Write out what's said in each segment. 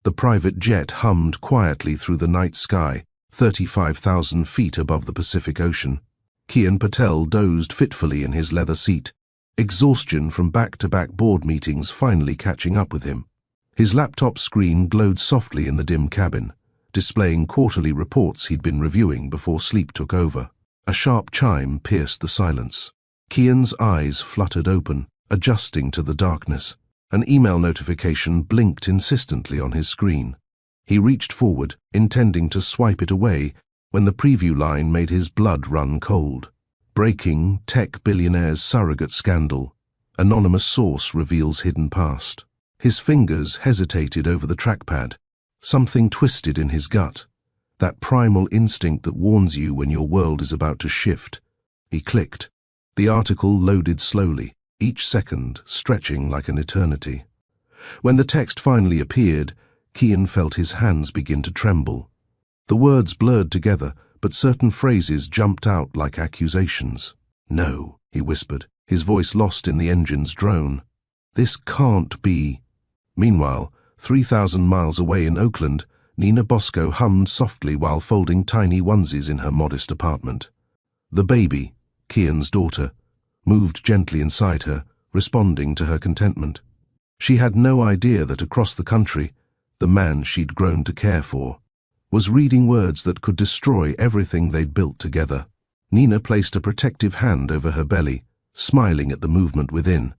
The private jet hummed quietly through the night sky, 35,000 feet above the Pacific Ocean. Kian Patel dozed fitfully in his leather seat, exhaustion from back-to-back board meetings finally catching up with him. His laptop screen glowed softly in the dim cabin, displaying quarterly reports he'd been reviewing before sleep took over. A sharp chime pierced the silence. Kian's eyes fluttered open, adjusting to the darkness. An email notification blinked insistently on his screen. He reached forward, intending to swipe it away, when the preview line made his blood run cold. Breaking tech billionaire's surrogate scandal. Anonymous source reveals hidden past. His fingers hesitated over the trackpad. Something twisted in his gut. That primal instinct that warns you when your world is about to shift. He clicked. The article loaded slowly, each second stretching like an eternity. When the text finally appeared, Kian felt his hands begin to tremble. The words blurred together, but certain phrases jumped out like accusations. "No," he whispered, his voice lost in the engine's drone. "This can't be." Meanwhile, 3,000 miles away in Oakland, Nina Bosco hummed softly while folding tiny onesies in her modest apartment. The baby, Kian's daughter, moved gently inside her, responding to her contentment. She had no idea that across the country, the man she'd grown to care for was reading words that could destroy everything they'd built together. Nina placed a protective hand over her belly, smiling at the movement within.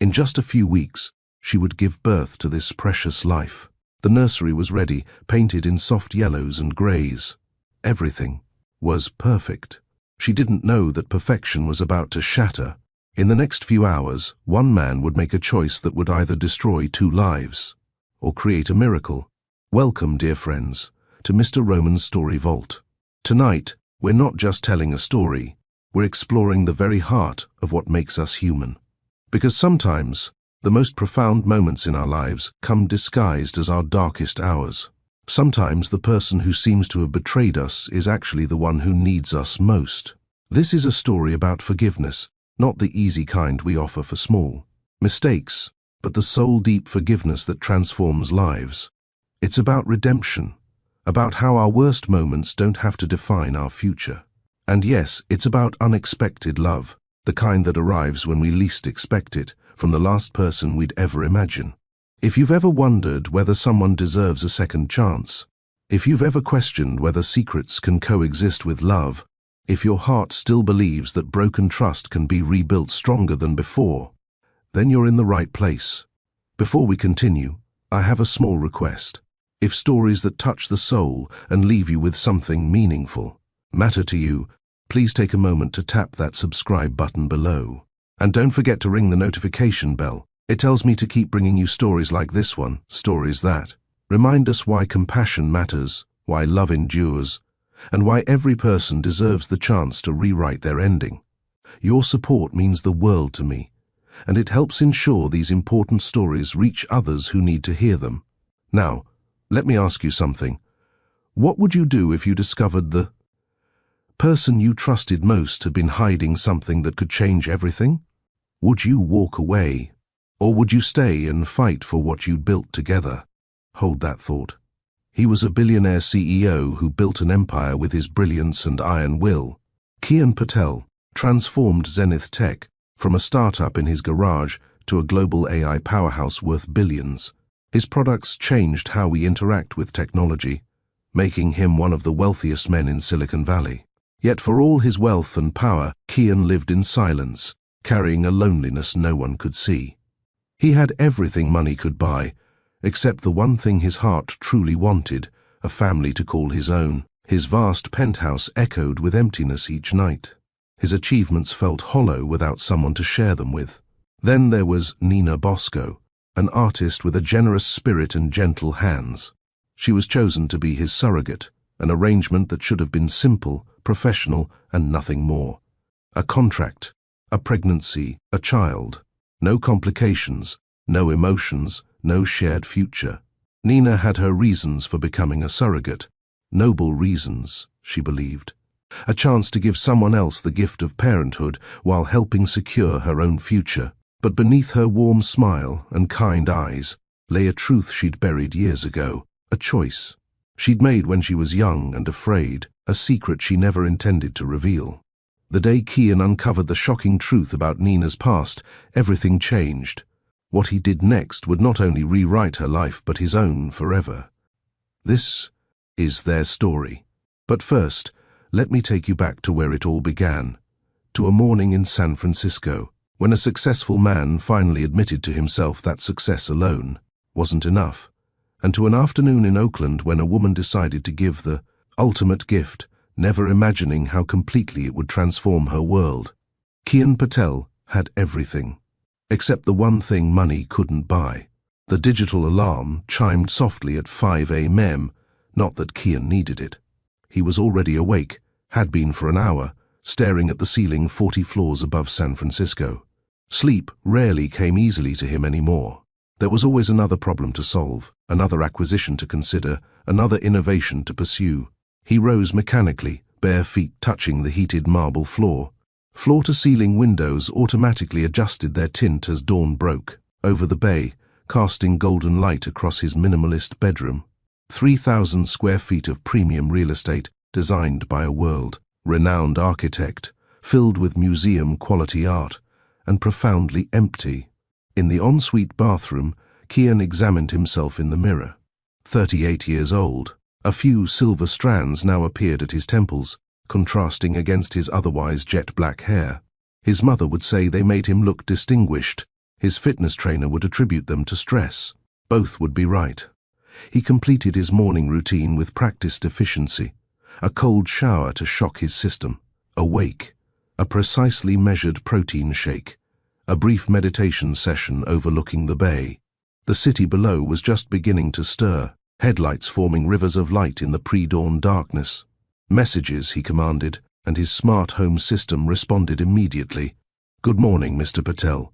In just a few weeks, she would give birth to this precious life. The nursery was ready, painted in soft yellows and greys. Everything was perfect. She didn't know that perfection was about to shatter. In the next few hours, one man would make a choice that would either destroy 2 lives or create a miracle. Welcome, dear friends, to Mr. Roman's Story Vault. Tonight, we're not just telling a story, we're exploring the very heart of what makes us human. Because sometimes, the most profound moments in our lives come disguised as our darkest hours. Sometimes the person who seems to have betrayed us is actually the one who needs us most. This is a story about forgiveness, not the easy kind we offer for small mistakes, but the soul-deep forgiveness that transforms lives. It's about redemption, about how our worst moments don't have to define our future. And yes, it's about unexpected love, the kind that arrives when we least expect it, from the last person we'd ever imagine. If you've ever wondered whether someone deserves a second chance, if you've ever questioned whether secrets can coexist with love, if your heart still believes that broken trust can be rebuilt stronger than before, then you're in the right place. Before we continue, I have a small request. If stories that touch the soul and leave you with something meaningful matter to you, please take a moment to tap that subscribe button below. And don't forget to ring the notification bell. It tells me to keep bringing you stories like this one, stories that remind us why compassion matters, why love endures, and why every person deserves the chance to rewrite their ending. Your support means the world to me, and it helps ensure these important stories reach others who need to hear them. Now, let me ask you something. What would you do if you discovered the person you trusted most had been hiding something that could change everything? Would you walk away? Or would you stay and fight for what you'd built together? Hold that thought. He was a billionaire CEO who built an empire with his brilliance and iron will. Kian Patel transformed Zenith Tech from a startup in his garage to a global AI powerhouse worth billions. His products changed how we interact with technology, making him one of the wealthiest men in Silicon Valley. Yet for all his wealth and power, Kian lived in silence, carrying a loneliness no one could see. He had everything money could buy, except the one thing his heart truly wanted, a family to call his own. His vast penthouse echoed with emptiness each night. His achievements felt hollow without someone to share them with. Then there was Nina Bosco, an artist with a generous spirit and gentle hands. She was chosen to be his surrogate, an arrangement that should have been simple, professional, and nothing more. A contract, a pregnancy, a child. No complications, no emotions, no shared future. Nina had her reasons for becoming a surrogate. Noble reasons, she believed. A chance to give someone else the gift of parenthood while helping secure her own future. But beneath her warm smile and kind eyes, lay a truth she'd buried years ago, a choice she'd made when she was young and afraid, a secret she never intended to reveal. The day Kian uncovered the shocking truth about Nina's past, everything changed. What he did next would not only rewrite her life but his own forever. This is their story. But first, let me take you back to where it all began, to a morning in San Francisco, when a successful man finally admitted to himself that success alone wasn't enough, and to an afternoon in Oakland when a woman decided to give the ultimate gift, never imagining how completely it would transform her world. Kian Patel had everything, except the one thing money couldn't buy. The digital alarm chimed softly at 5 a.m., not that Kian needed it. He was already awake, had been for an hour, staring at the ceiling 40 floors above San Francisco. Sleep rarely came easily to him anymore. There was always another problem to solve, another acquisition to consider, another innovation to pursue. He rose mechanically, bare feet touching the heated marble floor. Floor-to-ceiling windows automatically adjusted their tint as dawn broke over the bay, casting golden light across his minimalist bedroom. 3,000 square feet of premium real estate designed by a world-renowned architect, filled with museum-quality art, and profoundly empty. In the ensuite bathroom, Kian examined himself in the mirror. 38 years old, a few silver strands now appeared at his temples, contrasting against his otherwise jet-black hair. His mother would say they made him look distinguished. His fitness trainer would attribute them to stress. Both would be right. He completed his morning routine with practiced efficiency. A cold shower to shock his system. A wake. A precisely measured protein shake. A brief meditation session overlooking the bay. The city below was just beginning to stir, headlights forming rivers of light in the pre-dawn darkness. Messages, he commanded, and his smart home system responded immediately. "Good morning, Mr. Patel.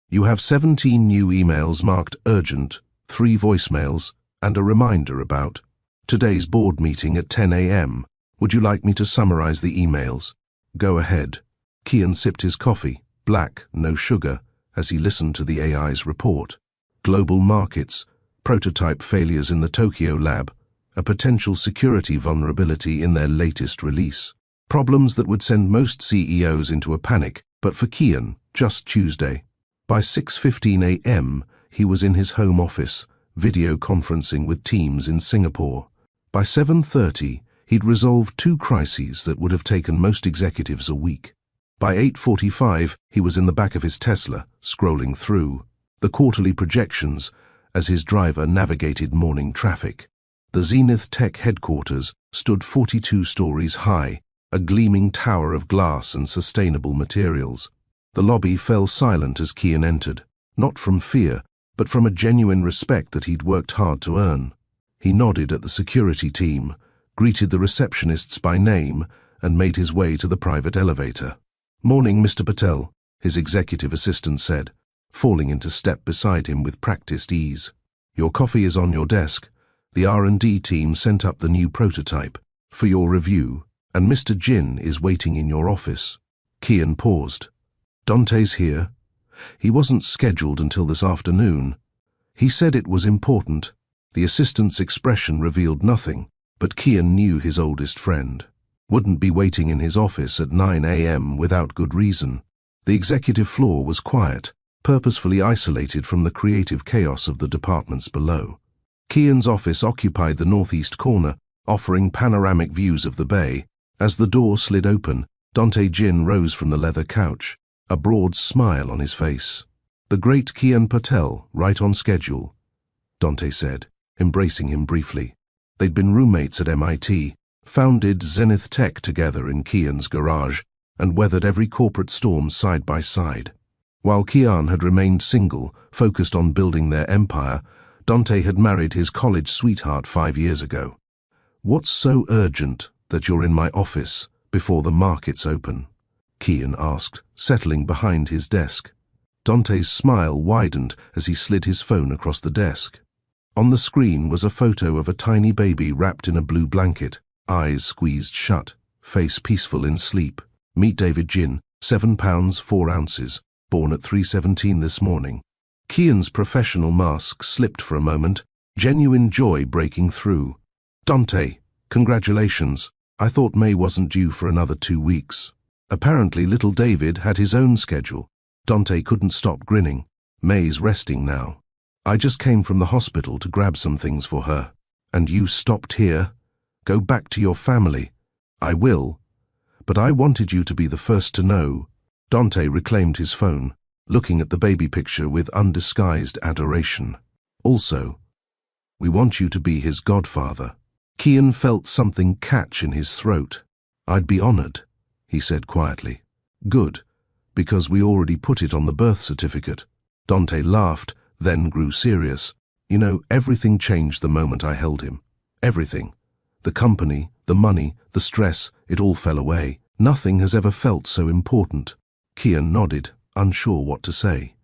You have 17 new emails marked urgent, 3 voicemails, and a reminder about today's board meeting at 10 a.m. Would you like me to summarize the emails?" "Go ahead." Kian sipped his coffee, black, no sugar, as he listened to the AI's report. Global markets, prototype failures in the Tokyo lab, a potential security vulnerability in their latest release. Problems that would send most CEOs into a panic, but for Kian, just Tuesday. By 6:15 a.m., he was in his home office, video conferencing with teams in Singapore. By 7:30, he'd resolved 2 crises that would have taken most executives a week. By 8:45, he was in the back of his Tesla, scrolling through the quarterly projections as his driver navigated morning traffic. The Zenith Tech headquarters stood 42 stories high, a gleaming tower of glass and sustainable materials. The lobby fell silent as Kian entered, not from fear, but from a genuine respect that he'd worked hard to earn. He nodded at the security team, greeted the receptionists by name, and made his way to the private elevator. "Morning, Mr. Patel," his executive assistant said, falling into step beside him with practiced ease. "Your coffee is on your desk. The R&D team sent up the new prototype for your review, and Mr. Jin is waiting in your office." Kian paused. "Dante's here. He wasn't scheduled until this afternoon. He said it was important." The assistant's expression revealed nothing, but Kian knew his oldest friend wouldn't be waiting in his office at 9 a.m. without good reason. The executive floor was quiet, purposefully isolated from the creative chaos of the departments below. Kian's office occupied the northeast corner, offering panoramic views of the bay. As the door slid open, Dante Jin rose from the leather couch, a broad smile on his face. "The great Kian Patel, right on schedule," Dante said, embracing him briefly. They'd been roommates at MIT, founded Zenith Tech together in Kian's garage, and weathered every corporate storm side by side. While Kian had remained single, focused on building their empire, Dante had married his college sweetheart 5 years ago. "What's so urgent that you're in my office before the markets open?" Kian asked, settling behind his desk. Dante's smile widened as he slid his phone across the desk. On the screen was a photo of a tiny baby wrapped in a blue blanket, eyes squeezed shut, face peaceful in sleep. "Meet David Jin, 7 pounds 4 ounces, born at 3:17 this morning." Kian's professional mask slipped for a moment, genuine joy breaking through. "Dante, congratulations. I thought May wasn't due for another 2 weeks." Apparently little David had his own schedule. Dante couldn't stop grinning. "May's resting now. I just came from the hospital to grab some things for her. And you stopped here? Go back to your family." "I will. But I wanted you to be the first to know." Dante reclaimed his phone, looking at the baby picture with undisguised adoration. "Also, we want you to be his godfather." Kian felt something catch in his throat. "I'd be honored," he said quietly. "Good, because we already put it on the birth certificate." Dante laughed, then grew serious. "You know, everything changed the moment I held him. Everything. The company, the money, the stress, it all fell away. Nothing has ever felt so important." Kian nodded, unsure what to say.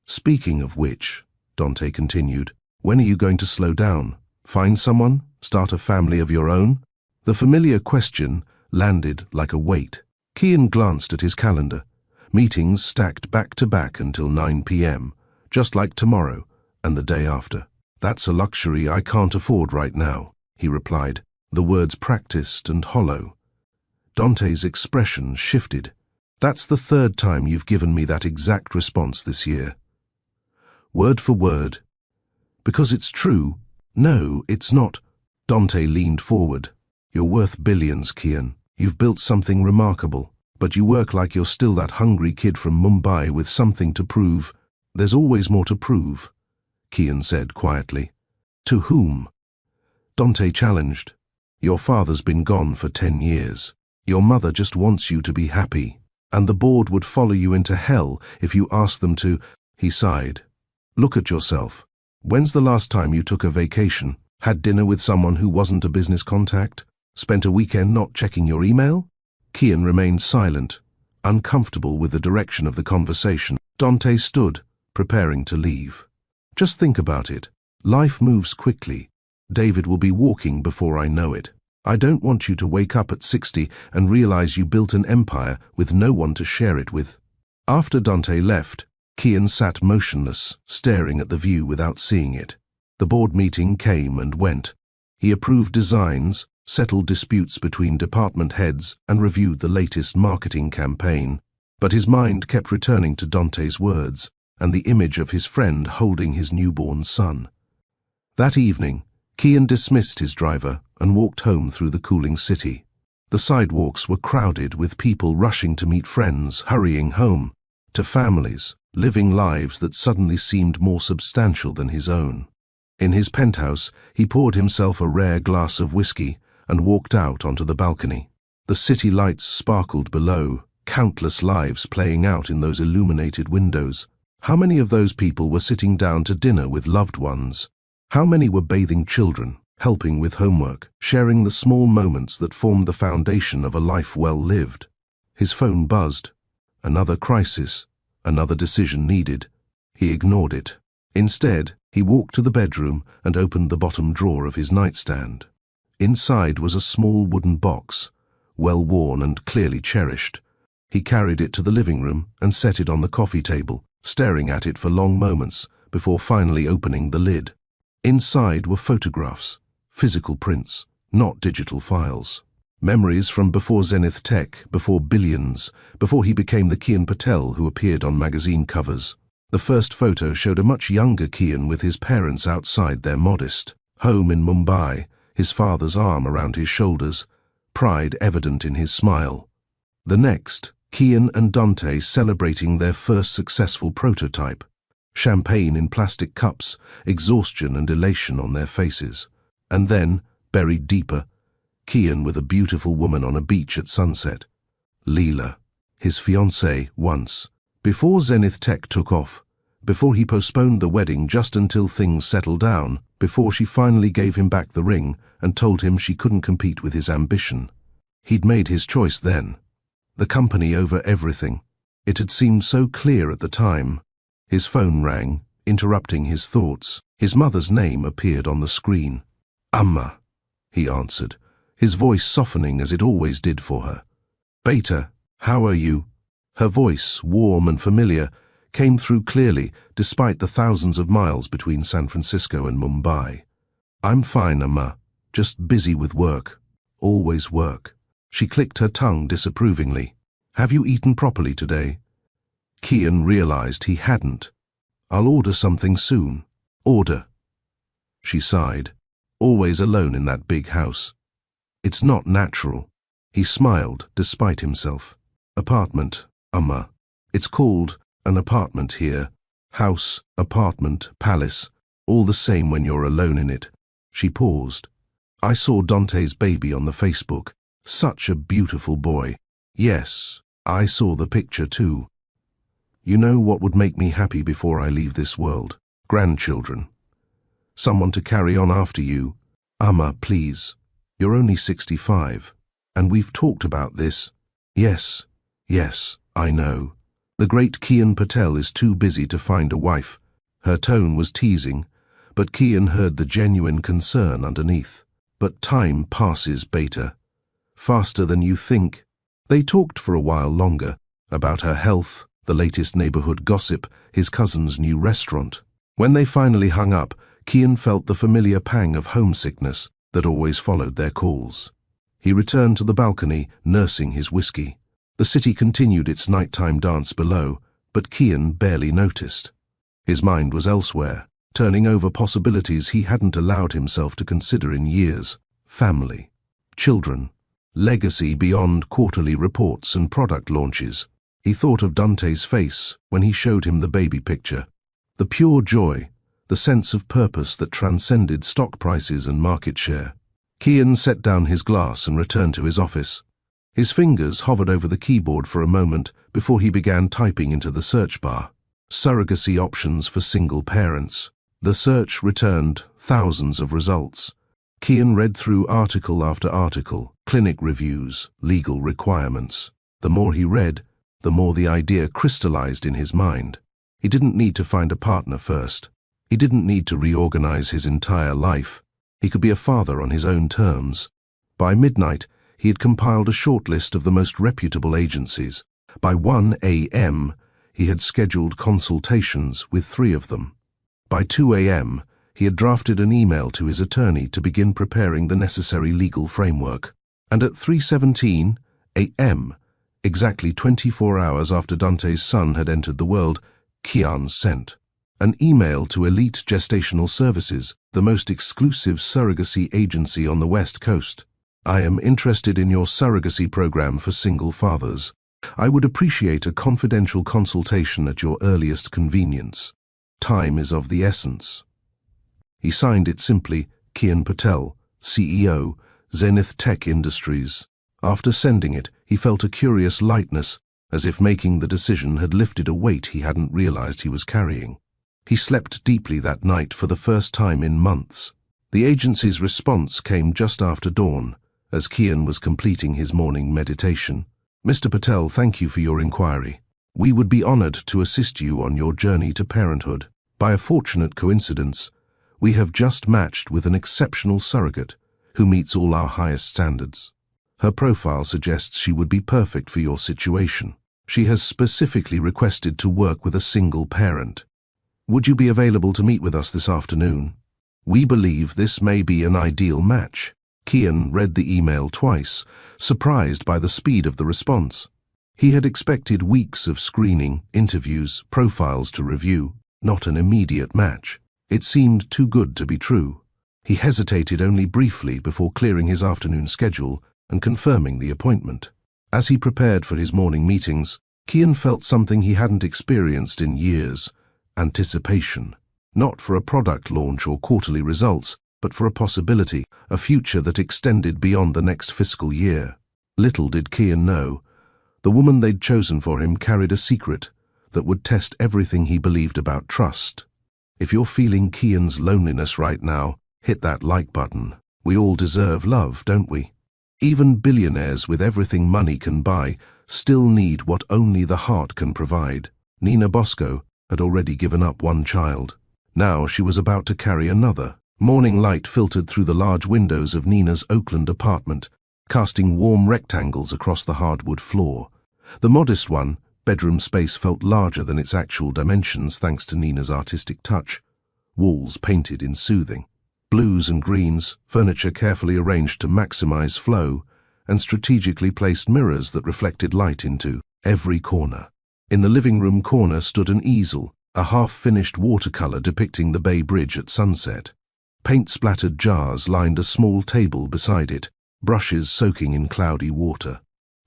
"Speaking of which," Dante continued, "when are you going to slow down? Find someone? Start a family of your own?" The familiar question landed like a weight. Kian glanced at his calendar. Meetings stacked back to back until 9 p.m., just like tomorrow and the day after. "That's a luxury I can't afford right now," he replied, the words practiced and hollow. Dante's expression shifted. "That's the third time you've given me that exact response this year." Word for word. "Because it's true." "No, it's not." Dante leaned forward. "You're worth billions, Kian. You've built something remarkable, but you work like you're still that hungry kid from Mumbai with something to prove." "There's always more to prove," Kian said quietly. "To whom?" Dante challenged. "Your father's been gone for 10 years. Your mother just wants you to be happy, and the board would follow you into hell if you asked them to." He sighed. "Look at yourself. When's the last time you took a vacation, had dinner with someone who wasn't a business contact, spent a weekend not checking your email?" Kian remained silent, uncomfortable with the direction of the conversation. Dante stood, preparing to leave. "Just think about it. Life moves quickly. David will be walking before I know it. I don't want you to wake up at 60 and realize you built an empire with no one to share it with." After Dante left, Kian sat motionless, staring at the view without seeing it. The board meeting came and went. He approved designs, settled disputes between department heads, and reviewed the latest marketing campaign. But his mind kept returning to Dante's words and the image of his friend holding his newborn son. That evening, Kian dismissed his driver and walked home through the cooling city. The sidewalks were crowded with people rushing to meet friends, hurrying home, to families, living lives that suddenly seemed more substantial than his own. In his penthouse, he poured himself a rare glass of whiskey and walked out onto the balcony. The city lights sparkled below, countless lives playing out in those illuminated windows. How many of those people were sitting down to dinner with loved ones? How many were bathing children, helping with homework, sharing the small moments that formed the foundation of a life well lived? His phone buzzed. Another crisis, another decision needed. He ignored it. Instead, he walked to the bedroom and opened the bottom drawer of his nightstand. Inside was a small wooden box, well worn and clearly cherished. He carried it to the living room and set it on the coffee table, staring at it for long moments before finally opening the lid. Inside were photographs, physical prints, not digital files. Memories from before Zenith Tech, before Billions, before he became the Kian Patel who appeared on magazine covers. The first photo showed a much younger Kian with his parents outside their modest home in Mumbai, his father's arm around his shoulders, pride evident in his smile. The next, Kian and Dante celebrating their first successful prototype. Champagne in plastic cups, exhaustion and elation on their faces. And then, buried deeper, Kian with a beautiful woman on a beach at sunset. Leela, his fiancée once. Before Zenith Tech took off, before he postponed the wedding just until things settled down, before she finally gave him back the ring and told him she couldn't compete with his ambition. He'd made his choice then. The company over everything. It had seemed so clear at the time. His phone rang, interrupting his thoughts. His mother's name appeared on the screen. "Amma," he answered, his voice softening as it always did for her. "Beta, how are you?" Her voice, warm and familiar, came through clearly despite the thousands of miles between San Francisco and Mumbai. "I'm fine, Amma. Just busy with work. Always work." She clicked her tongue disapprovingly. "Have you eaten properly today?" Kian realized he hadn't. "I'll order something soon." "Order." She sighed. Always alone in that big house. "It's not natural." He smiled despite himself. "Apartment, Amma. It's called an apartment here. House, apartment, palace, all the same when you're alone in it." She paused. "I saw Dante's baby on the Facebook. Such a beautiful boy." "Yes, I saw the picture too. You know what would make me happy before I leave this world? Grandchildren. Someone to carry on after you. Amma, please. You're only 65, and we've talked about this." "Yes, yes, I know. The great Kian Patel is too busy to find a wife." Her tone was teasing, but Kian heard the genuine concern underneath. "But time passes, Beta. Faster than you think." They talked for a while longer, about her health, the latest neighborhood gossip, his cousin's new restaurant. When they finally hung up, Kian felt the familiar pang of homesickness that always followed their calls. He returned to the balcony, nursing his whiskey. The city continued its nighttime dance below, but Kian barely noticed. His mind was elsewhere, turning over possibilities he hadn't allowed himself to consider in years. Family, children, legacy beyond quarterly reports and product launches. He thought of Dante's face when he showed him the baby picture. The pure joy, the sense of purpose that transcended stock prices and market share. Kian set down his glass and returned to his office. His fingers hovered over the keyboard for a moment before he began typing into the search bar. Surrogacy options for single parents. The search returned thousands of results. Kian read through article after article, clinic reviews, legal requirements. The more he read, the more the idea crystallized in his mind. He didn't need to find a partner first. He didn't need to reorganize his entire life. He could be a father on his own terms. By midnight, he had compiled a short list of the most reputable agencies. By 1 a.m., he had scheduled consultations with 3 of them. By 2 a.m., he had drafted an email to his attorney to begin preparing the necessary legal framework. And at 3:17 a.m., exactly 24 hours after Dante's son had entered the world, Kian sent an email to Elite Gestational Services, the most exclusive surrogacy agency on the West Coast. "I am interested in your surrogacy program for single fathers. I would appreciate a confidential consultation at your earliest convenience. Time is of the essence." He signed it simply, Kian Patel, CEO, Zenith Tech Industries. After sending it, he felt a curious lightness, as if making the decision had lifted a weight he hadn't realized he was carrying. He slept deeply that night for the first time in months. The agency's response came just after dawn, as Kian was completing his morning meditation. "Mr. Patel, thank you for your inquiry. We would be honored to assist you on your journey to parenthood. By a fortunate coincidence, we have just matched with an exceptional surrogate who meets all our highest standards. Her profile suggests she would be perfect for your situation. She has specifically requested to work with a single parent. Would you be available to meet with us this afternoon? We believe this may be an ideal match." Kian read the email twice, surprised by the speed of the response. He had expected weeks of screening, interviews, profiles to review, not an immediate match. It seemed too good to be true. He hesitated only briefly before clearing his afternoon schedule and confirming the appointment. As he prepared for his morning meetings, Kian felt something he hadn't experienced in years: anticipation. Not for a product launch or quarterly results, but for a possibility, a future that extended beyond the next fiscal year. Little did Kian know, the woman they'd chosen for him carried a secret that would test everything he believed about trust. If you're feeling Kian's loneliness right now, hit that like button. We all deserve love, don't we? Even billionaires with everything money can buy still need what only the heart can provide. Nina Bosco had already given up one child. Now she was about to carry another. Morning light filtered through the large windows of Nina's Oakland apartment, casting warm rectangles across the hardwood floor. The modest one, Bedroom space felt larger than its actual dimensions thanks to Nina's artistic touch. Walls painted in soothing blues and greens, furniture carefully arranged to maximize flow, and strategically placed mirrors that reflected light into every corner. In the living room corner stood an easel, a half-finished watercolor depicting the Bay Bridge at sunset. Paint-splattered jars lined a small table beside it, brushes soaking in cloudy water.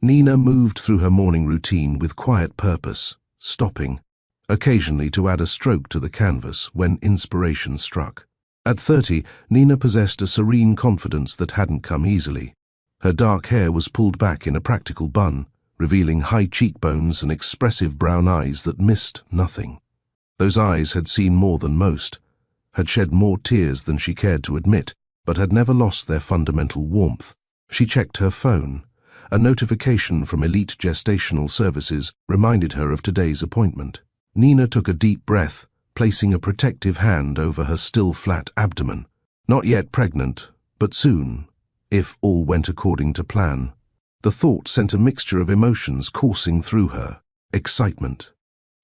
Nina moved through her morning routine with quiet purpose, stopping occasionally to add a stroke to the canvas when inspiration struck. At 30, Nina possessed a serene confidence that hadn't come easily. Her dark hair was pulled back in a practical bun, revealing high cheekbones and expressive brown eyes that missed nothing. Those eyes had seen more than most, had shed more tears than she cared to admit, but had never lost their fundamental warmth. She checked her phone. A notification from Elite Gestational Services reminded her of today's appointment. Nina took a deep breath, placing a protective hand over her still flat abdomen. Not yet pregnant, but soon, if all went according to plan. The thought sent a mixture of emotions coursing through her: excitement,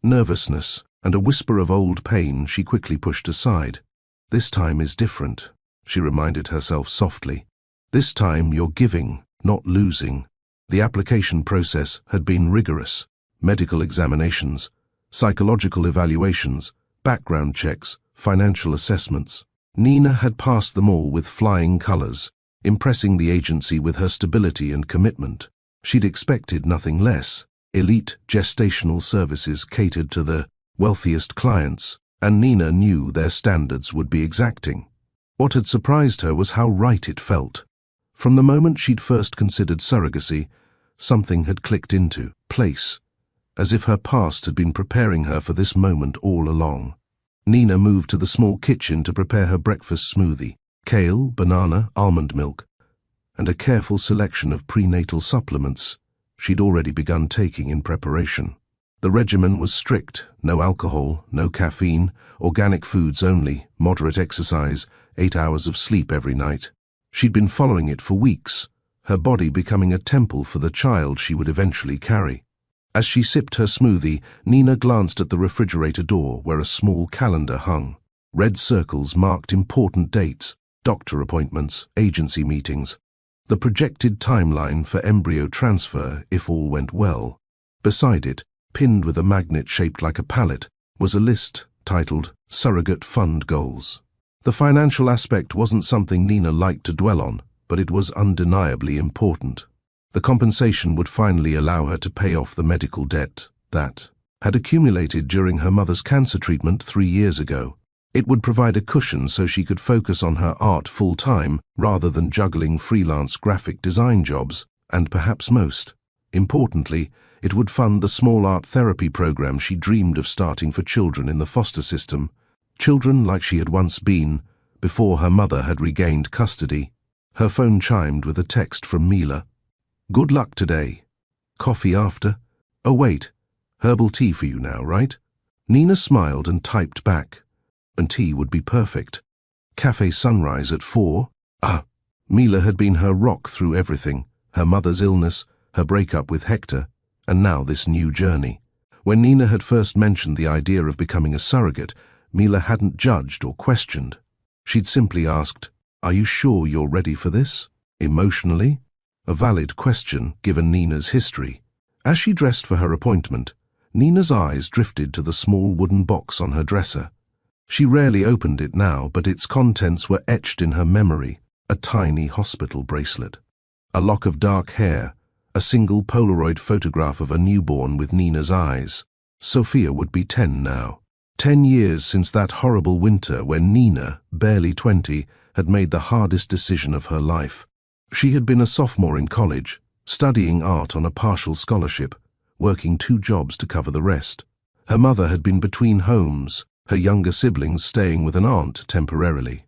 nervousness, and a whisper of old pain she quickly pushed aside. This time is different, she reminded herself softly. This time you're giving, not losing. The application process had been rigorous. Medical examinations, psychological evaluations, background checks, financial assessments. Nina had passed them all with flying colors, impressing the agency with her stability and commitment. She'd expected nothing less. Elite Gestational Services catered to the wealthiest clients, and Nina knew their standards would be exacting. What had surprised her was how right it felt. From the moment she'd first considered surrogacy, something had clicked into place, as if her past had been preparing her for this moment all along. Nina moved to the small kitchen to prepare her breakfast smoothie: kale, banana, almond milk, and a careful selection of prenatal supplements she'd already begun taking in preparation. The regimen was strict: no alcohol, no caffeine, organic foods only, moderate exercise, 8 hours of sleep every night. She'd been following it for weeks, her body becoming a temple for the child she would eventually carry. As she sipped her smoothie, Nina glanced at the refrigerator door where a small calendar hung. Red circles marked important dates, doctor appointments, agency meetings, the projected timeline for embryo transfer if all went well. Beside it, pinned with a magnet shaped like a palette, was a list titled Surrogate Fund Goals. The financial aspect wasn't something Nina liked to dwell on, but it was undeniably important. The compensation would finally allow her to pay off the medical debt that had accumulated during her mother's cancer treatment 3 years ago. It would provide a cushion so she could focus on her art full-time rather than juggling freelance graphic design jobs, and perhaps most importantly, it would fund the small art therapy program she dreamed of starting for children in the foster system, children like she had once been, before her mother had regained custody. Her phone chimed with a text from Mila. "Good luck today. Coffee after? Oh wait, herbal tea for you now, right?" Nina smiled and typed back. And tea would be perfect. Cafe sunrise at 4. Mila had been her rock through everything: her mother's illness, her breakup with Hector, and now this new journey. When Nina had first mentioned the idea of becoming a surrogate, Mila hadn't judged or questioned. She'd simply asked, "Are you sure you're ready for this? Emotionally?" A valid question given Nina's history. As she dressed for her appointment, Nina's eyes drifted to the small wooden box on her dresser. She rarely opened it now, but its contents were etched in her memory: a tiny hospital bracelet, a lock of dark hair, a single Polaroid photograph of a newborn with Nina's eyes. Sophia would be 10 now. 10 years since that horrible winter when Nina, barely 20, had made the hardest decision of her life. She had been a sophomore in college, studying art on a partial scholarship, working 2 jobs to cover the rest. Her mother had been between homes, her younger siblings staying with an aunt temporarily.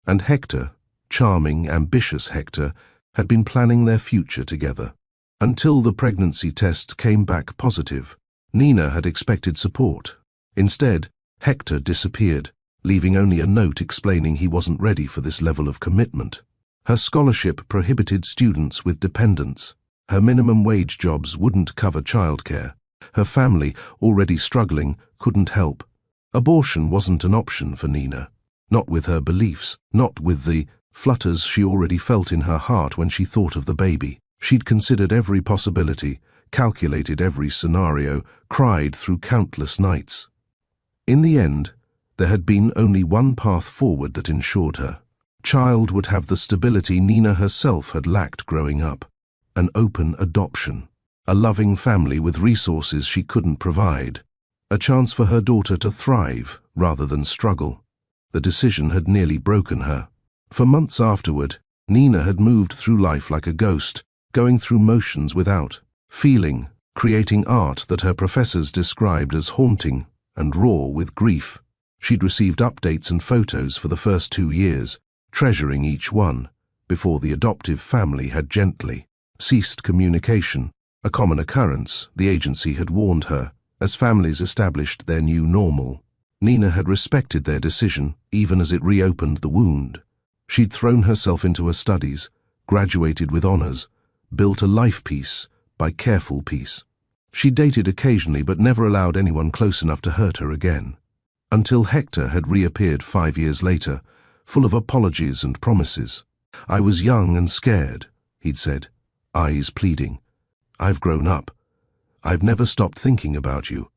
And Hector, charming, ambitious Hector, had been planning their future together. Until the pregnancy test came back positive. Nina had expected support. Instead, Hector disappeared, leaving only a note explaining he wasn't ready for this level of commitment. Her scholarship prohibited students with dependents. Her minimum wage jobs wouldn't cover childcare. Her family, already struggling, couldn't help. Abortion wasn't an option for Nina. Not with her beliefs, not with the flutters she already felt in her heart when she thought of the baby. She'd considered every possibility, calculated every scenario, cried through countless nights. In the end, there had been only one path forward that ensured her. Child would have the stability Nina herself had lacked growing up. An open adoption. A loving family with resources she couldn't provide. A chance for her daughter to thrive rather than struggle. The decision had nearly broken her. For months afterward, Nina had moved through life like a ghost, going through motions without feeling, creating art that her professors described as haunting and raw with grief. She'd received updates and photos for the first 2 years, treasuring each one, before the adoptive family had gently ceased communication, a common occurrence, the agency had warned her, as families established their new normal. Nina had respected their decision, even as it reopened the wound. She'd thrown herself into her studies, graduated with honors, built a life piece by careful piece. She dated occasionally but never allowed anyone close enough to hurt her again. Until Hector had reappeared 5 years later, full of apologies and promises. "I was young and scared," he'd said, eyes pleading. "I've grown up. I've never stopped thinking about you."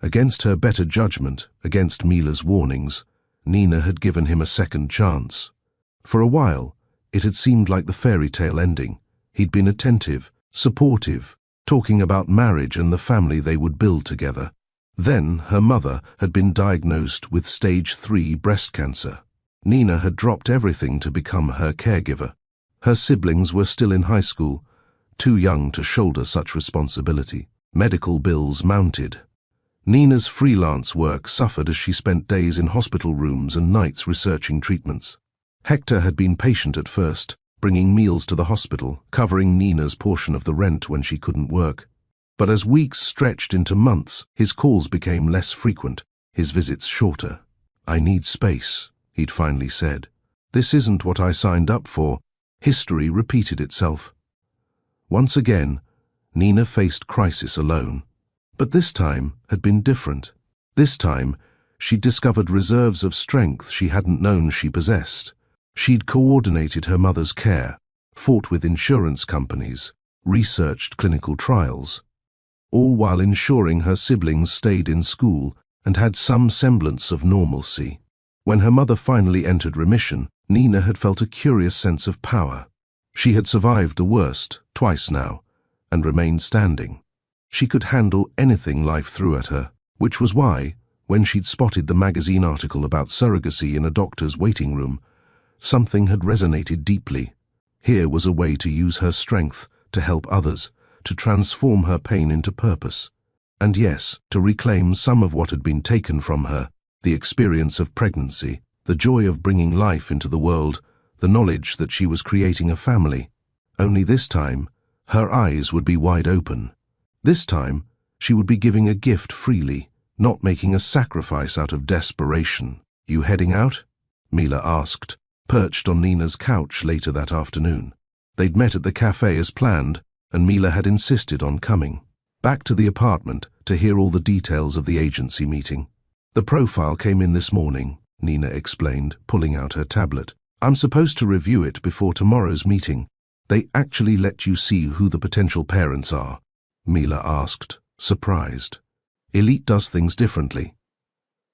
Against her better judgment, against Mila's warnings, Nina had given him a second chance. For a while, it had seemed like the fairy tale ending. He'd been attentive, supportive, talking about marriage and the family they would build together. Then her mother had been diagnosed with stage 3 breast cancer. Nina had dropped everything to become her caregiver. Her siblings were still in high school, too young to shoulder such responsibility. Medical bills mounted. Nina's freelance work suffered as she spent days in hospital rooms and nights researching treatments. Hector had been patient at first, bringing meals to the hospital, covering Nina's portion of the rent when she couldn't work. But as weeks stretched into months, his calls became less frequent, his visits shorter. "I need space," he'd finally said. "This isn't what I signed up for." History repeated itself. Once again, Nina faced crisis alone. But this time had been different. This time, she'd discovered reserves of strength she hadn't known she possessed. She'd coordinated her mother's care, fought with insurance companies, researched clinical trials, all while ensuring her siblings stayed in school and had some semblance of normalcy. When her mother finally entered remission, Nina had felt a curious sense of power. She had survived the worst, twice now, and remained standing. She could handle anything life threw at her, which was why, when she'd spotted the magazine article about surrogacy in a doctor's waiting room, something had resonated deeply. Here was a way to use her strength to help others, to transform her pain into purpose. And yes, to reclaim some of what had been taken from her, the experience of pregnancy, the joy of bringing life into the world, the knowledge that she was creating a family. Only this time, her eyes would be wide open. This time, she would be giving a gift freely, not making a sacrifice out of desperation. "You heading out?" Mila asked, perched on Nina's couch later that afternoon. They'd met at the cafe as planned, and Mila had insisted on coming. Back to the apartment to hear all the details of the agency meeting. "The profile came in this morning," Nina explained, pulling out her tablet. "I'm supposed to review it before tomorrow's meeting. They actually let you see who the potential parents are?" Mila asked, surprised. "Elite does things differently.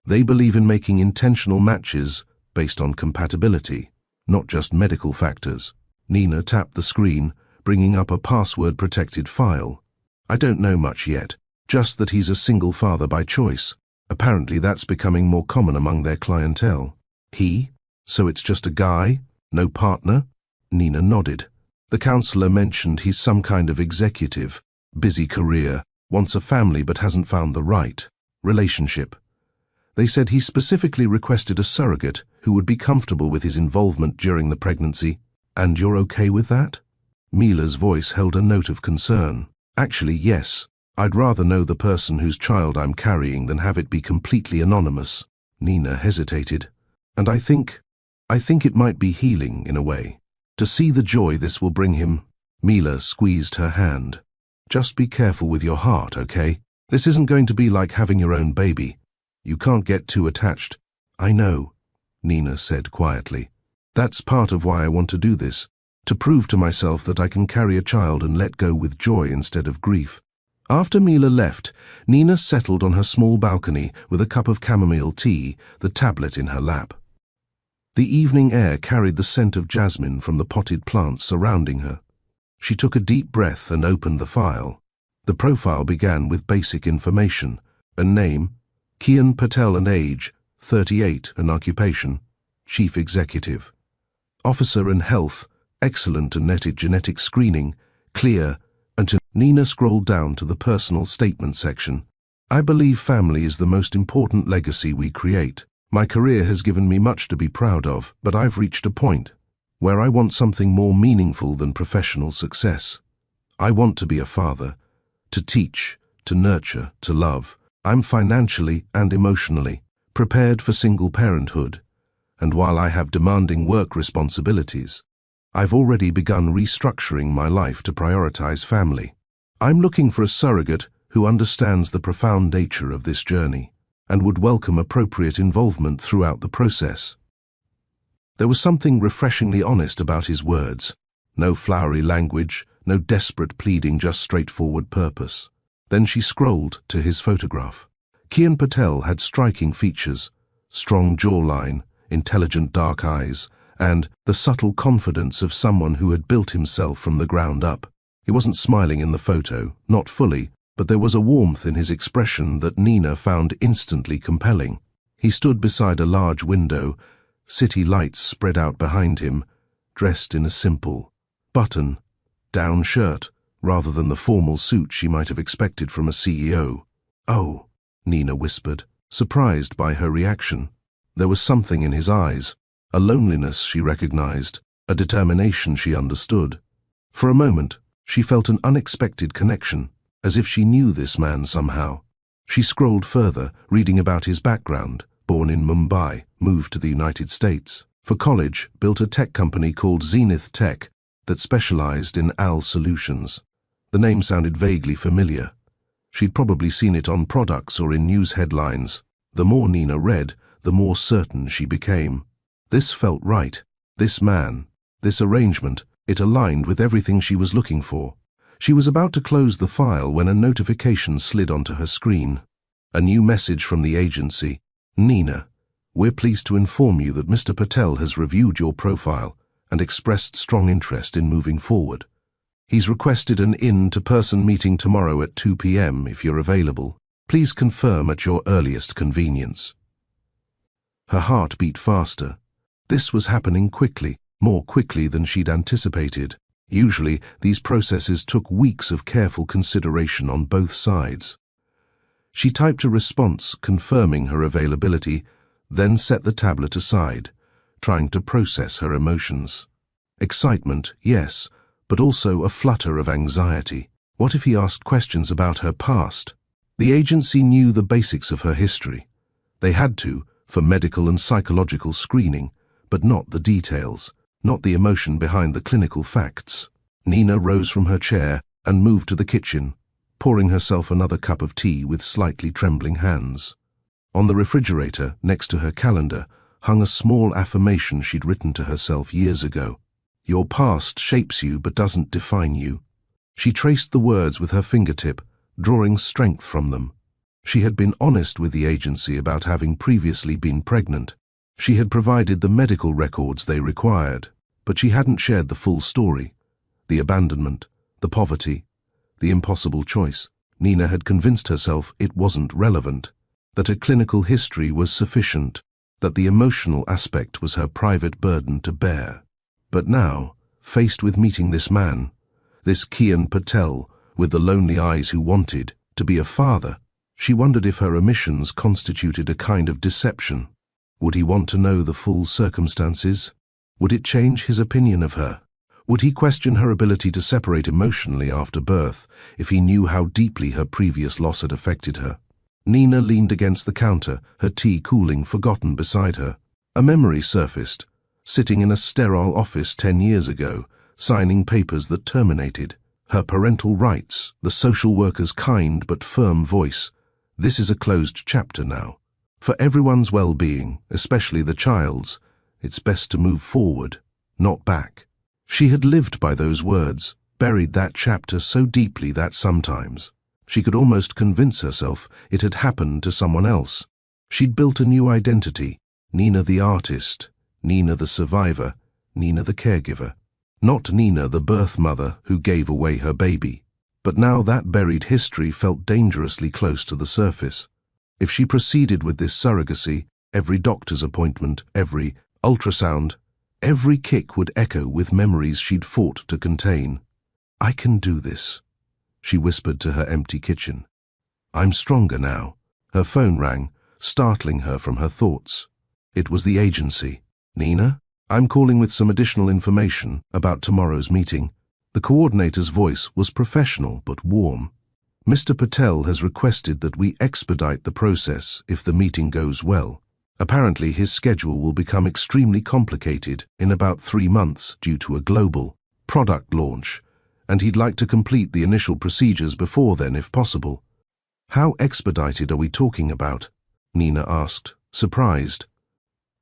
They believe in making intentional matches based on compatibility, not just medical factors." Nina tapped the screen, bringing up a password-protected file. "I don't know much yet, just that he's a single father by choice. Apparently that's becoming more common among their clientele." "He? So it's just a guy? No partner?" Nina nodded. "The counselor mentioned he's some kind of executive, busy career, wants a family but hasn't found the right relationship. They said he specifically requested a surrogate who would be comfortable with his involvement during the pregnancy. And you're okay with that?" Mila's voice held a note of concern. "Actually, yes. I'd rather know the person whose child I'm carrying than have it be completely anonymous." Nina hesitated. "And I think it might be healing in a way. To see the joy this will bring him." Mila squeezed her hand. "Just be careful with your heart, okay?" This isn't going to be like having your own baby. You can't get too attached. I know, Nina said quietly. That's part of why I want to do this, to prove to myself that I can carry a child and let go with joy instead of grief. After Mila left, Nina settled on her small balcony with a cup of chamomile tea, the tablet in her lap. The evening air carried the scent of jasmine from the potted plants surrounding her. She took a deep breath and opened the file. The profile began with basic information: a name, Kian Patel, and age, 38, an occupation, chief executive. Officer in health, excellent and netted genetic screening, clear, until Nina scrolled down to the personal statement section. I believe family is the most important legacy we create. My career has given me much to be proud of, but I've reached a point where I want something more meaningful than professional success. I want to be a father, to teach, to nurture, to love. I'm financially and emotionally prepared for single parenthood, and while I have demanding work responsibilities, I've already begun restructuring my life to prioritize family. I'm looking for a surrogate who understands the profound nature of this journey and would welcome appropriate involvement throughout the process. There was something refreshingly honest about his words. No flowery language, no desperate pleading, just straightforward purpose. Then she scrolled to his photograph. Kian Patel had striking features, strong jawline, intelligent dark eyes, and the subtle confidence of someone who had built himself from the ground up. He wasn't smiling in the photo, not fully, but there was a warmth in his expression that Nina found instantly compelling. He stood beside a large window, city lights spread out behind him, dressed in a simple button-down shirt, rather than the formal suit she might have expected from a CEO. "Oh," Nina whispered, surprised by her reaction. There was something in his eyes, a loneliness she recognized, a determination she understood. For a moment, she felt an unexpected connection, as if she knew this man somehow. She scrolled further, reading about his background. Born in Mumbai, moved to the United States. For college, built a tech company called Zenith Tech that specialized in AL solutions. The name sounded vaguely familiar. She'd probably seen it on products or in news headlines. The more Nina read, the more certain she became. This felt right. This man, this arrangement, it aligned with everything she was looking for. She was about to close the file when a notification slid onto her screen. A new message from the agency. "Nina, we're pleased to inform you that Mr. Patel has reviewed your profile and expressed strong interest in moving forward. He's requested an in-person meeting tomorrow at 2 p.m. if you're available. Please confirm at your earliest convenience." Her heart beat faster. This was happening quickly, more quickly than she'd anticipated. Usually, these processes took weeks of careful consideration on both sides. She typed a response confirming her availability, then set the tablet aside, trying to process her emotions. Excitement, yes, but also a flutter of anxiety. What if he asked questions about her past? The agency knew the basics of her history. They had to, for medical and psychological screening, but not the details, not the emotion behind the clinical facts. Nina rose from her chair and moved to the kitchen, pouring herself another cup of tea with slightly trembling hands. On the refrigerator, next to her calendar, hung a small affirmation she'd written to herself years ago. "Your past shapes you but doesn't define you." She traced the words with her fingertip, drawing strength from them. She had been honest with the agency about having previously been pregnant. She had provided the medical records they required, but she hadn't shared the full story. The abandonment, the poverty, the impossible choice. Nina had convinced herself it wasn't relevant, that a clinical history was sufficient, that the emotional aspect was her private burden to bear. But now, faced with meeting this man, this Kian Patel, with the lonely eyes who wanted to be a father, she wondered if her omissions constituted a kind of deception. Would he want to know the full circumstances? Would it change his opinion of her? Would he question her ability to separate emotionally after birth if he knew how deeply her previous loss had affected her? Nina leaned against the counter, her tea cooling forgotten beside her. A memory surfaced, sitting in a sterile office 10 years ago, signing papers that terminated. Her parental rights, the social worker's kind but firm voice. This is a closed chapter now. For everyone's well-being, especially the child's, it's best to move forward, not back. She had lived by those words, buried that chapter so deeply that sometimes she could almost convince herself it had happened to someone else. She'd built a new identity, Nina the artist, Nina the survivor, Nina the caregiver. Not Nina the birth mother who gave away her baby. But now that buried history felt dangerously close to the surface. If she proceeded with this surrogacy, every doctor's appointment, every ultrasound, every kick would echo with memories she'd fought to contain. "I can do this," she whispered to her empty kitchen. "I'm stronger now." Her phone rang, startling her from her thoughts. It was the agency. "Nina? I'm calling with some additional information about tomorrow's meeting." The coordinator's voice was professional but warm. "Mr. Patel has requested that we expedite the process if the meeting goes well. Apparently his schedule will become extremely complicated in about 3 months due to a global product launch, and he'd like to complete the initial procedures before then if possible." "How expedited are we talking about?" Nina asked, surprised.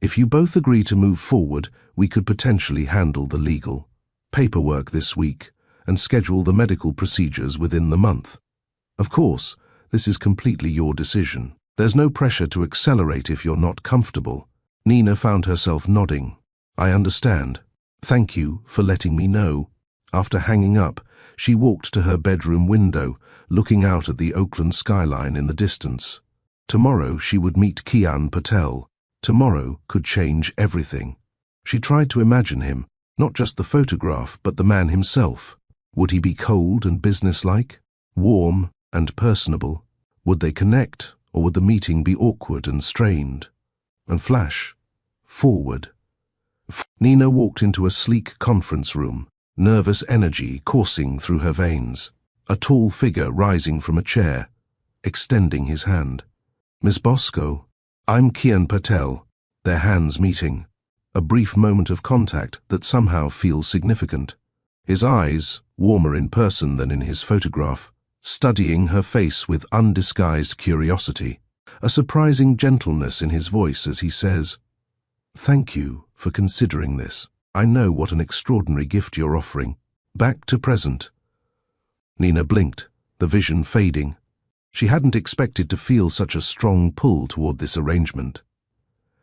"If you both agree to move forward, we could potentially handle the legal paperwork this week and schedule the medical procedures within the month. Of course, this is completely your decision. There's no pressure to accelerate if you're not comfortable." Nina found herself nodding. "I understand. Thank you for letting me know." After hanging up, she walked to her bedroom window, looking out at the Oakland skyline in the distance. Tomorrow she would meet Kian Patel. Tomorrow could change everything. She tried to imagine him, not just the photograph, but the man himself. Would he be cold and businesslike? Warm and personable? Would they connect, or would the meeting be awkward and strained? And flash forward. Nina walked into a sleek conference room, nervous energy coursing through her veins. A tall figure rising from a chair, extending his hand. "Miss Bosco, I'm Kian Patel." Their hands meeting. A brief moment of contact that somehow feels significant. His eyes, warmer in person than in his photograph, studying her face with undisguised curiosity. A surprising gentleness in his voice as he says, "Thank you for considering this. I know what an extraordinary gift you're offering." Back to present. Nina blinked, the vision fading. She hadn't expected to feel such a strong pull toward this arrangement.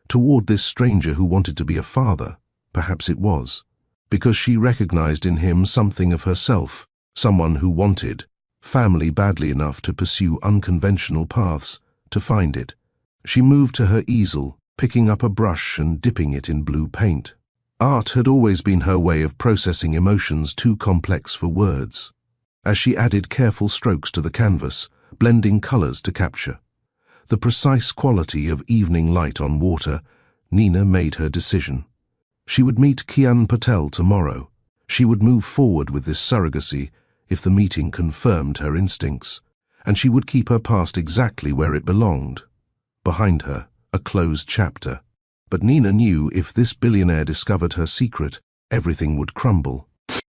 Toward this stranger who wanted to be a father, perhaps it was, because she recognized in him something of herself, someone who wanted family badly enough to pursue unconventional paths, to find it. She moved to her easel, picking up a brush and dipping it in blue paint. Art had always been her way of processing emotions too complex for words. As she added careful strokes to the canvas, blending colors to capture the precise quality of evening light on water, Nina made her decision. She would meet Kian Patel tomorrow. She would move forward with this surrogacy if the meeting confirmed her instincts, and she would keep her past exactly where it belonged. Behind her, a closed chapter. But Nina knew if this billionaire discovered her secret, everything would crumble.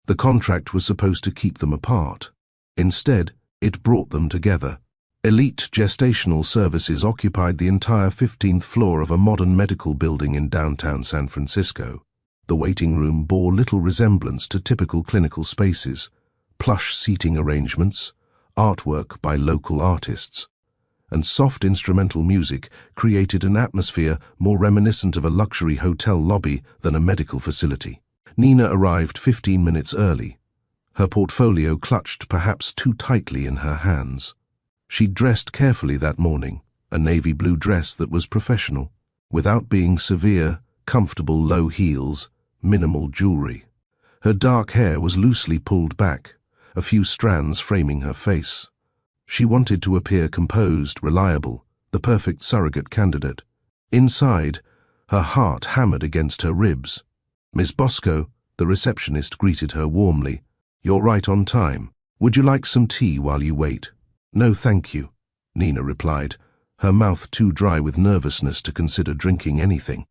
The contract was supposed to keep them apart. Instead, it brought them together. Elite gestational services occupied the entire 15th floor of a modern medical building in downtown San Francisco. The waiting room bore little resemblance to typical clinical spaces. Plush seating arrangements, artwork by local artists, and soft instrumental music created an atmosphere more reminiscent of a luxury hotel lobby than a medical facility. Nina arrived 15 minutes early, her portfolio clutched perhaps too tightly in her hands. She'd dressed carefully that morning, a navy blue dress that was professional, without being severe, comfortable low heels, minimal jewelry. Her dark hair was loosely pulled back, a few strands framing her face. She wanted to appear composed, reliable, the perfect surrogate candidate. Inside, her heart hammered against her ribs. "Miss Bosco," the receptionist greeted her warmly. "You're right on time. Would you like some tea while you wait?" "No, thank you," Nina replied, her mouth too dry with nervousness to consider drinking anything.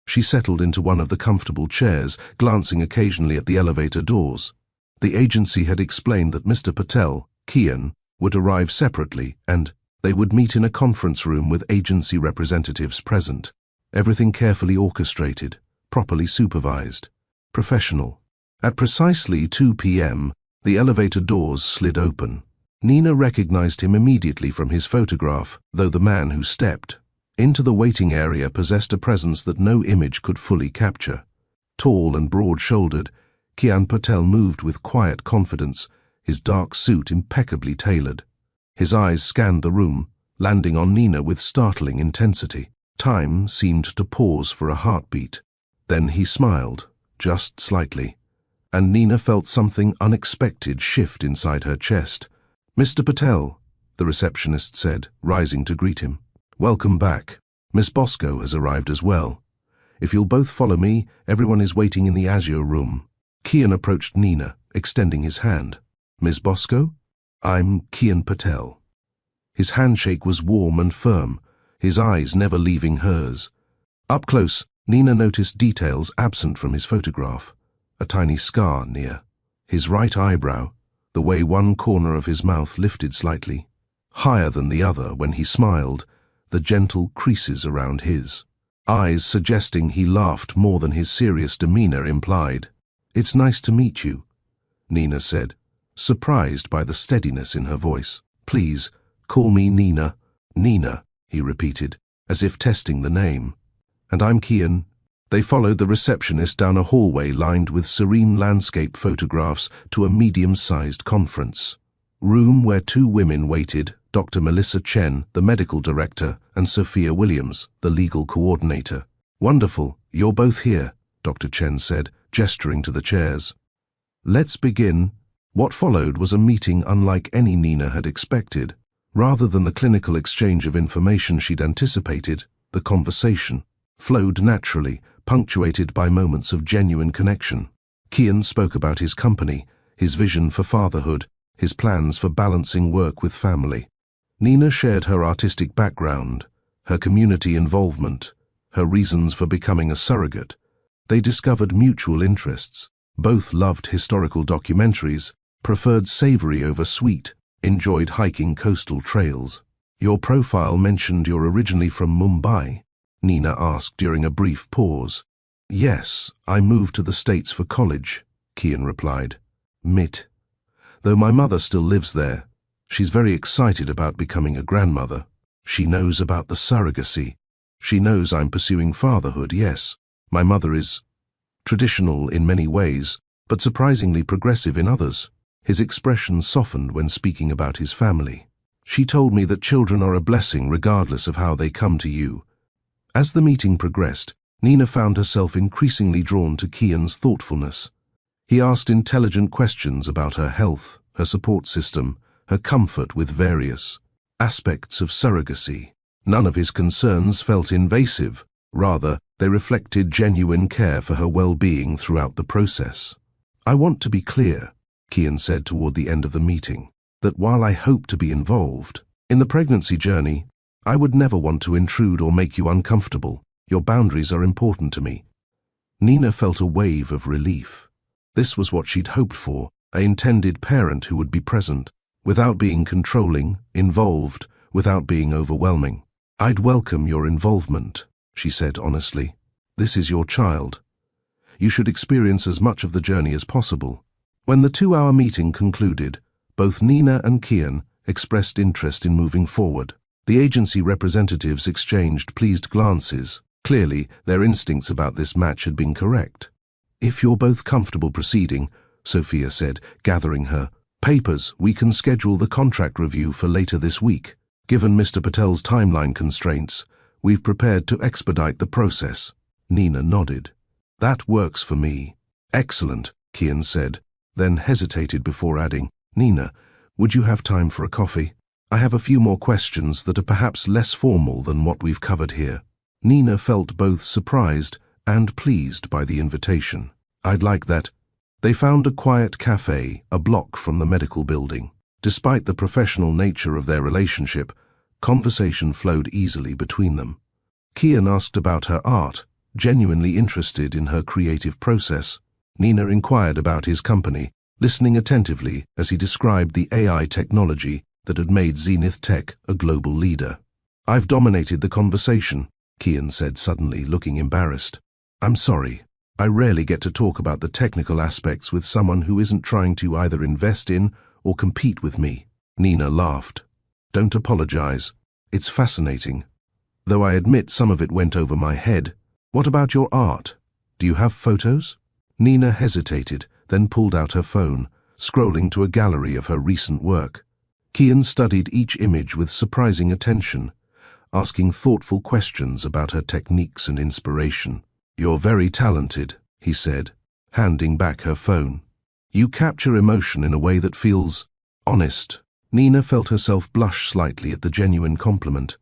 She settled into one of the comfortable chairs, glancing occasionally at the elevator doors. The agency had explained that Mr. Patel, Kian, would arrive separately and they would meet in a conference room with agency representatives present. Everything carefully orchestrated, properly supervised, professional. At precisely 2 p.m., the elevator doors slid open. Nina recognized him immediately from his photograph, though the man who stepped into the waiting area possessed a presence that no image could fully capture. Tall and broad-shouldered, Kian Patel moved with quiet confidence, his dark suit impeccably tailored. His eyes scanned the room, landing on Nina with startling intensity. Time seemed to pause for a heartbeat. Then he smiled, just slightly, and Nina felt something unexpected shift inside her chest. "Mr. Patel," the receptionist said, rising to greet him. "Welcome back. Miss Bosco has arrived as well. If you'll both follow me, everyone is waiting in the Azure room." Kian approached Nina, extending his hand. "Ms. Bosco? I'm Kian Patel." His handshake was warm and firm, his eyes never leaving hers. Up close, Nina noticed details absent from his photograph. A tiny scar near his right eyebrow, the way one corner of his mouth lifted slightly, higher than the other when he smiled, the gentle creases around his eyes suggesting he laughed more than his serious demeanor implied. "It's nice to meet you," Nina said, surprised by the steadiness in her voice. "Please, call me Nina." "Nina," he repeated, as if testing the name. "And I'm Kian." They followed the receptionist down a hallway lined with serene landscape photographs to a medium-sized conference room where two women waited, Dr. Melissa Chen, the medical director, and Sophia Williams, the legal coordinator. "Wonderful, you're both here," Dr. Chen said, gesturing to the chairs. "Let's begin." What followed was a meeting unlike any Nina had expected. Rather than the clinical exchange of information she'd anticipated, the conversation flowed naturally, punctuated by moments of genuine connection. Kian spoke about his company, his vision for fatherhood, his plans for balancing work with family. Nina shared her artistic background, her community involvement, her reasons for becoming a surrogate. They discovered mutual interests. Both loved historical documentaries, preferred savory over sweet, enjoyed hiking coastal trails. "Your profile mentioned you're originally from Mumbai," Nina asked during a brief pause. "Yes, I moved to the States for college," Kian replied. "MIT. Though my mother still lives there. She's very excited about becoming a grandmother. She knows about the surrogacy. She knows I'm pursuing fatherhood, yes. My mother is traditional in many ways, but surprisingly progressive in others." His expression softened when speaking about his family. "She told me that children are a blessing regardless of how they come to you." As the meeting progressed, Nina found herself increasingly drawn to Kian's thoughtfulness. He asked intelligent questions about her health, her support system, her comfort with various aspects of surrogacy. None of his concerns felt invasive. Rather, they reflected genuine care for her well-being throughout the process. "I want to be clear," Kian said toward the end of the meeting, "that while I hope to be involved in the pregnancy journey, I would never want to intrude or make you uncomfortable. Your boundaries are important to me." Nina felt a wave of relief. This was what she'd hoped for, an intended parent who would be present, without being controlling, involved, without being overwhelming. "I'd welcome your involvement," she said honestly. "This is your child. You should experience as much of the journey as possible." When the 2-hour meeting concluded, both Nina and Kian expressed interest in moving forward. The agency representatives exchanged pleased glances. Clearly, their instincts about this match had been correct. "If you're both comfortable proceeding," Sophia said, gathering her papers, "we can schedule the contract review for later this week. Given Mr. Patel's timeline constraints, we've prepared to expedite the process." Nina nodded. "That works for me." "Excellent," Kian said, then hesitated before adding, "Nina, would you have time for a coffee? I have a few more questions that are perhaps less formal than what we've covered here." Nina felt both surprised and pleased by the invitation. "I'd like that." They found a quiet cafe a block from the medical building. Despite the professional nature of their relationship, conversation flowed easily between them. Kian asked about her art, genuinely interested in her creative process. Nina inquired about his company, listening attentively as he described the AI technology that had made Zenith Tech a global leader. "I've dominated the conversation," Kian said suddenly, looking embarrassed. "I'm sorry. I rarely get to talk about the technical aspects with someone who isn't trying to either invest in or compete with me." Nina laughed. "Don't apologize. It's fascinating. Though I admit some of it went over my head. What about your art? Do you have photos?" Nina hesitated, then pulled out her phone, scrolling to a gallery of her recent work. Kian studied each image with surprising attention, asking thoughtful questions about her techniques and inspiration. "You're very talented," he said, handing back her phone. "You capture emotion in a way that feels honest." Nina felt herself blush slightly at the genuine compliment.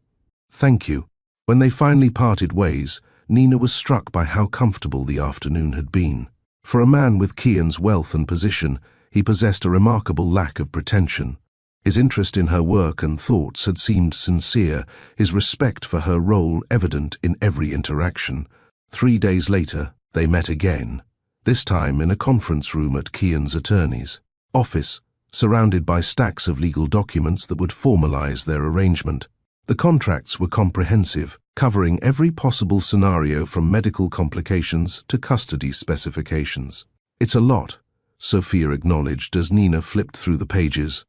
"Thank you." When they finally parted ways, Nina was struck by how comfortable the afternoon had been. For a man with Kian's wealth and position, he possessed a remarkable lack of pretension. His interest in her work and thoughts had seemed sincere, his respect for her role evident in every interaction. 3 days later, they met again, this time in a conference room at Kian's attorney's office, surrounded by stacks of legal documents that would formalize their arrangement. The contracts were comprehensive, covering every possible scenario from medical complications to custody specifications. "It's a lot," Sophia acknowledged as Nina flipped through the pages.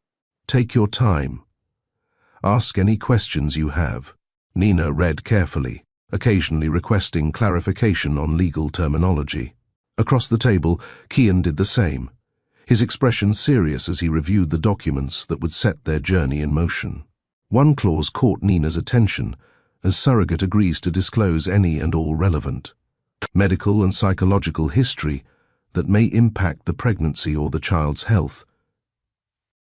"Take your time. Ask any questions you have." Nina read carefully, occasionally requesting clarification on legal terminology. Across the table, Kian did the same, his expression serious as he reviewed the documents that would set their journey in motion. One clause caught Nina's attention, as Surrogate agrees to disclose any and all relevant medical and psychological history that may impact the pregnancy or the child's health.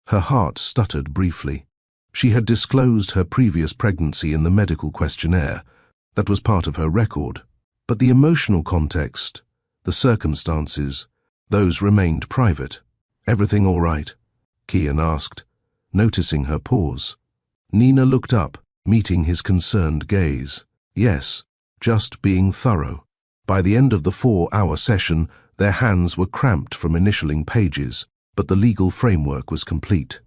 Her heart stuttered briefly. She had disclosed her previous pregnancy in the medical questionnaire. That was part of her record. But the emotional context, the circumstances, those remained private. "Everything all right?" Kian asked, noticing her pause. Nina looked up, meeting his concerned gaze. "Yes, just being thorough." By the end of the 4-hour session, their hands were cramped from initialing pages, but the legal framework was complete.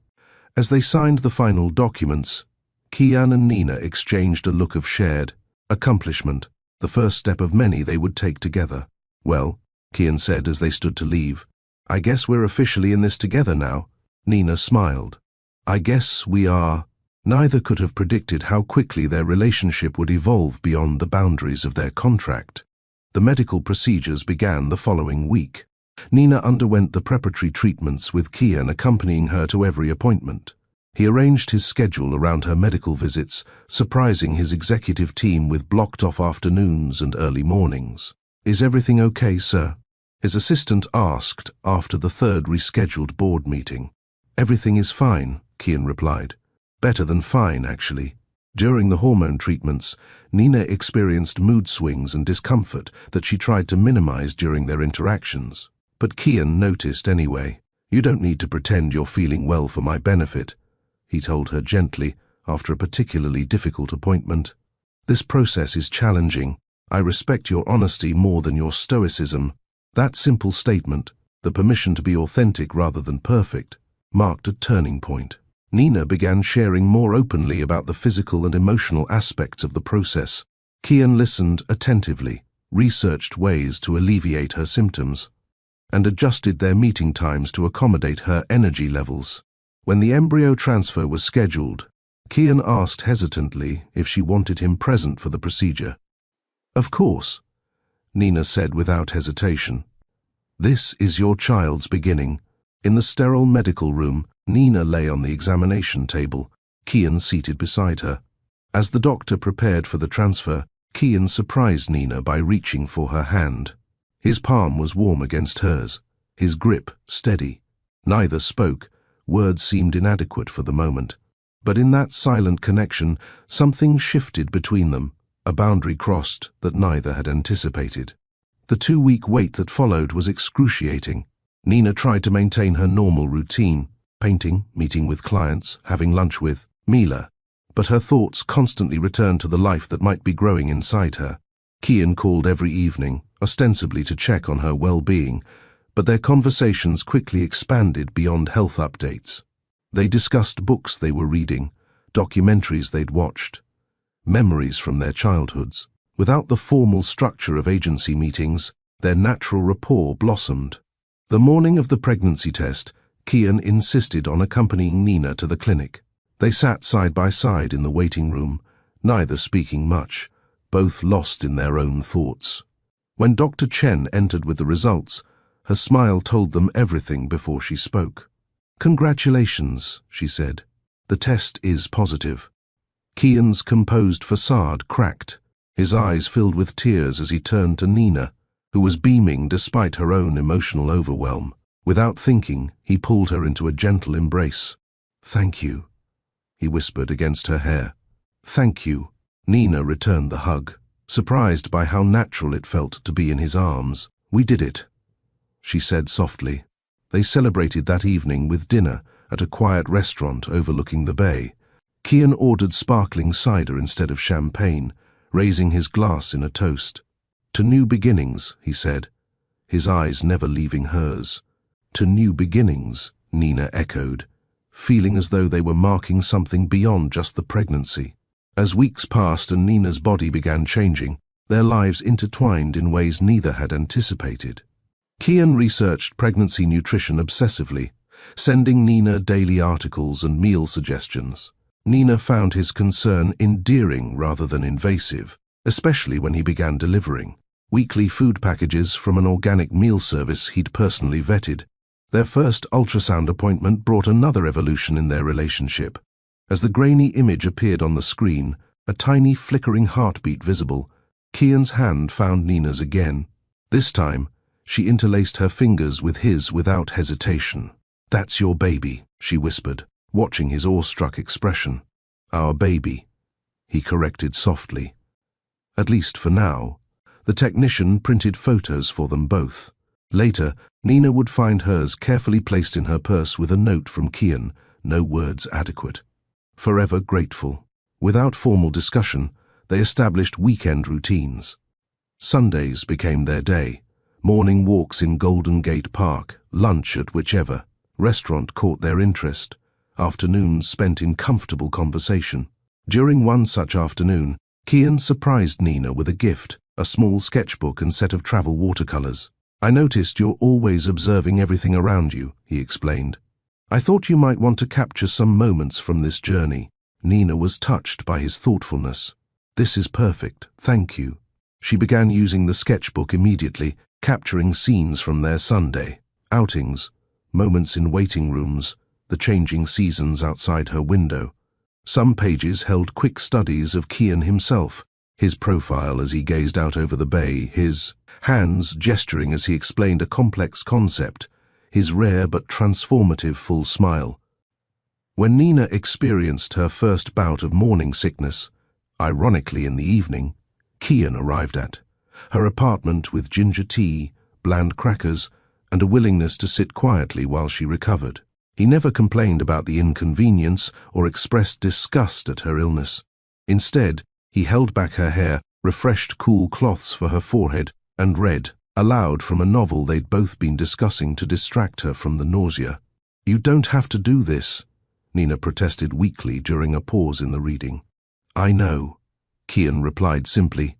As they signed the final documents, Kian and Nina exchanged a look of shared accomplishment, the first step of many they would take together. "Well," Kian said as they stood to leave, "I guess we're officially in this together now." Nina smiled. "I guess we are." Neither could have predicted how quickly their relationship would evolve beyond the boundaries of their contract. The medical procedures began the following week. Nina underwent the preparatory treatments with Kian accompanying her to every appointment. He arranged his schedule around her medical visits, surprising his executive team with blocked-off afternoons and early mornings. "Is everything okay, sir?" his assistant asked after the third rescheduled board meeting. "Everything is fine," Kian replied. "Better than fine, actually." During the hormone treatments, Nina experienced mood swings and discomfort that she tried to minimize during their interactions. But Kian noticed anyway. "You don't need to pretend you're feeling well for my benefit," he told her gently after a particularly difficult appointment. "This process is challenging. I respect your honesty more than your stoicism." That simple statement, the permission to be authentic rather than perfect, marked a turning point. Nina began sharing more openly about the physical and emotional aspects of the process. Kian listened attentively, researched ways to alleviate her symptoms, and adjusted their meeting times to accommodate her energy levels. When the embryo transfer was scheduled, Kian asked hesitantly if she wanted him present for the procedure. "Of course," Nina said without hesitation. "This is your child's beginning." In the sterile medical room, Nina lay on the examination table, Kian seated beside her. As the doctor prepared for the transfer, Kian surprised Nina by reaching for her hand. His palm was warm against hers, his grip steady. Neither spoke, words seemed inadequate for the moment. But in that silent connection, something shifted between them, a boundary crossed that neither had anticipated. The 2-week wait that followed was excruciating. Nina tried to maintain her normal routine, painting, meeting with clients, having lunch with Mila, but her thoughts constantly returned to the life that might be growing inside her. Kian called every evening, ostensibly to check on her well-being, but their conversations quickly expanded beyond health updates. They discussed books they were reading, documentaries they'd watched, memories from their childhoods. Without the formal structure of agency meetings, their natural rapport blossomed. The morning of the pregnancy test, Kian insisted on accompanying Nina to the clinic. They sat side by side in the waiting room, neither speaking much, both lost in their own thoughts. When Dr. Chen entered with the results, her smile told them everything before she spoke. "Congratulations," she said. "The test is positive." Kian's composed facade cracked. His eyes filled with tears as he turned to Nina, who was beaming despite her own emotional overwhelm. Without thinking, he pulled her into a gentle embrace. "Thank you," he whispered against her hair. "Thank you." Nina returned the hug, surprised by how natural it felt to be in his arms. "We did it," she said softly. They celebrated that evening with dinner at a quiet restaurant overlooking the bay. Kian ordered sparkling cider instead of champagne, raising his glass in a toast. "To new beginnings," he said, his eyes never leaving hers. "To new beginnings," Nina echoed, feeling as though they were marking something beyond just the pregnancy. As weeks passed and Nina's body began changing, their lives intertwined in ways neither had anticipated. Kian researched pregnancy nutrition obsessively, sending Nina daily articles and meal suggestions. Nina found his concern endearing rather than invasive, especially when he began delivering weekly food packages from an organic meal service he'd personally vetted. Their first ultrasound appointment brought another evolution in their relationship. As the grainy image appeared on the screen, a tiny flickering heartbeat visible, Kian's hand found Nina's again. This time, she interlaced her fingers with his without hesitation. "That's your baby," she whispered, watching his awestruck expression. "Our baby," he corrected softly. At least for now. The technician printed photos for them both. Later, Nina would find hers carefully placed in her purse with a note from Kian, no words adequate. Forever grateful. Without formal discussion, they established weekend routines. Sundays became their day. Morning walks in Golden Gate Park, lunch at whichever restaurant caught their interest, afternoons spent in comfortable conversation. During one such afternoon, Kian surprised Nina with a gift, a small sketchbook and set of travel watercolors. "I noticed you're always observing everything around you," he explained. "I thought you might want to capture some moments from this journey." Nina was touched by his thoughtfulness. "This is perfect, thank you." She began using the sketchbook immediately, capturing scenes from their Sunday outings, moments in waiting rooms, the changing seasons outside her window. Some pages held quick studies of Kian himself, his profile as he gazed out over the bay, his hands gesturing as he explained a complex concept, his rare but transformative full smile. When Nina experienced her first bout of morning sickness, ironically in the evening, Kian arrived at her apartment with ginger tea, bland crackers, and a willingness to sit quietly while she recovered. He never complained about the inconvenience or expressed disgust at her illness. Instead, he held back her hair, refreshed cool cloths for her forehead, and read aloud from a novel they'd both been discussing to distract her from the nausea. "You don't have to do this," Nina protested weakly during a pause in the reading. "I know," Kian replied simply.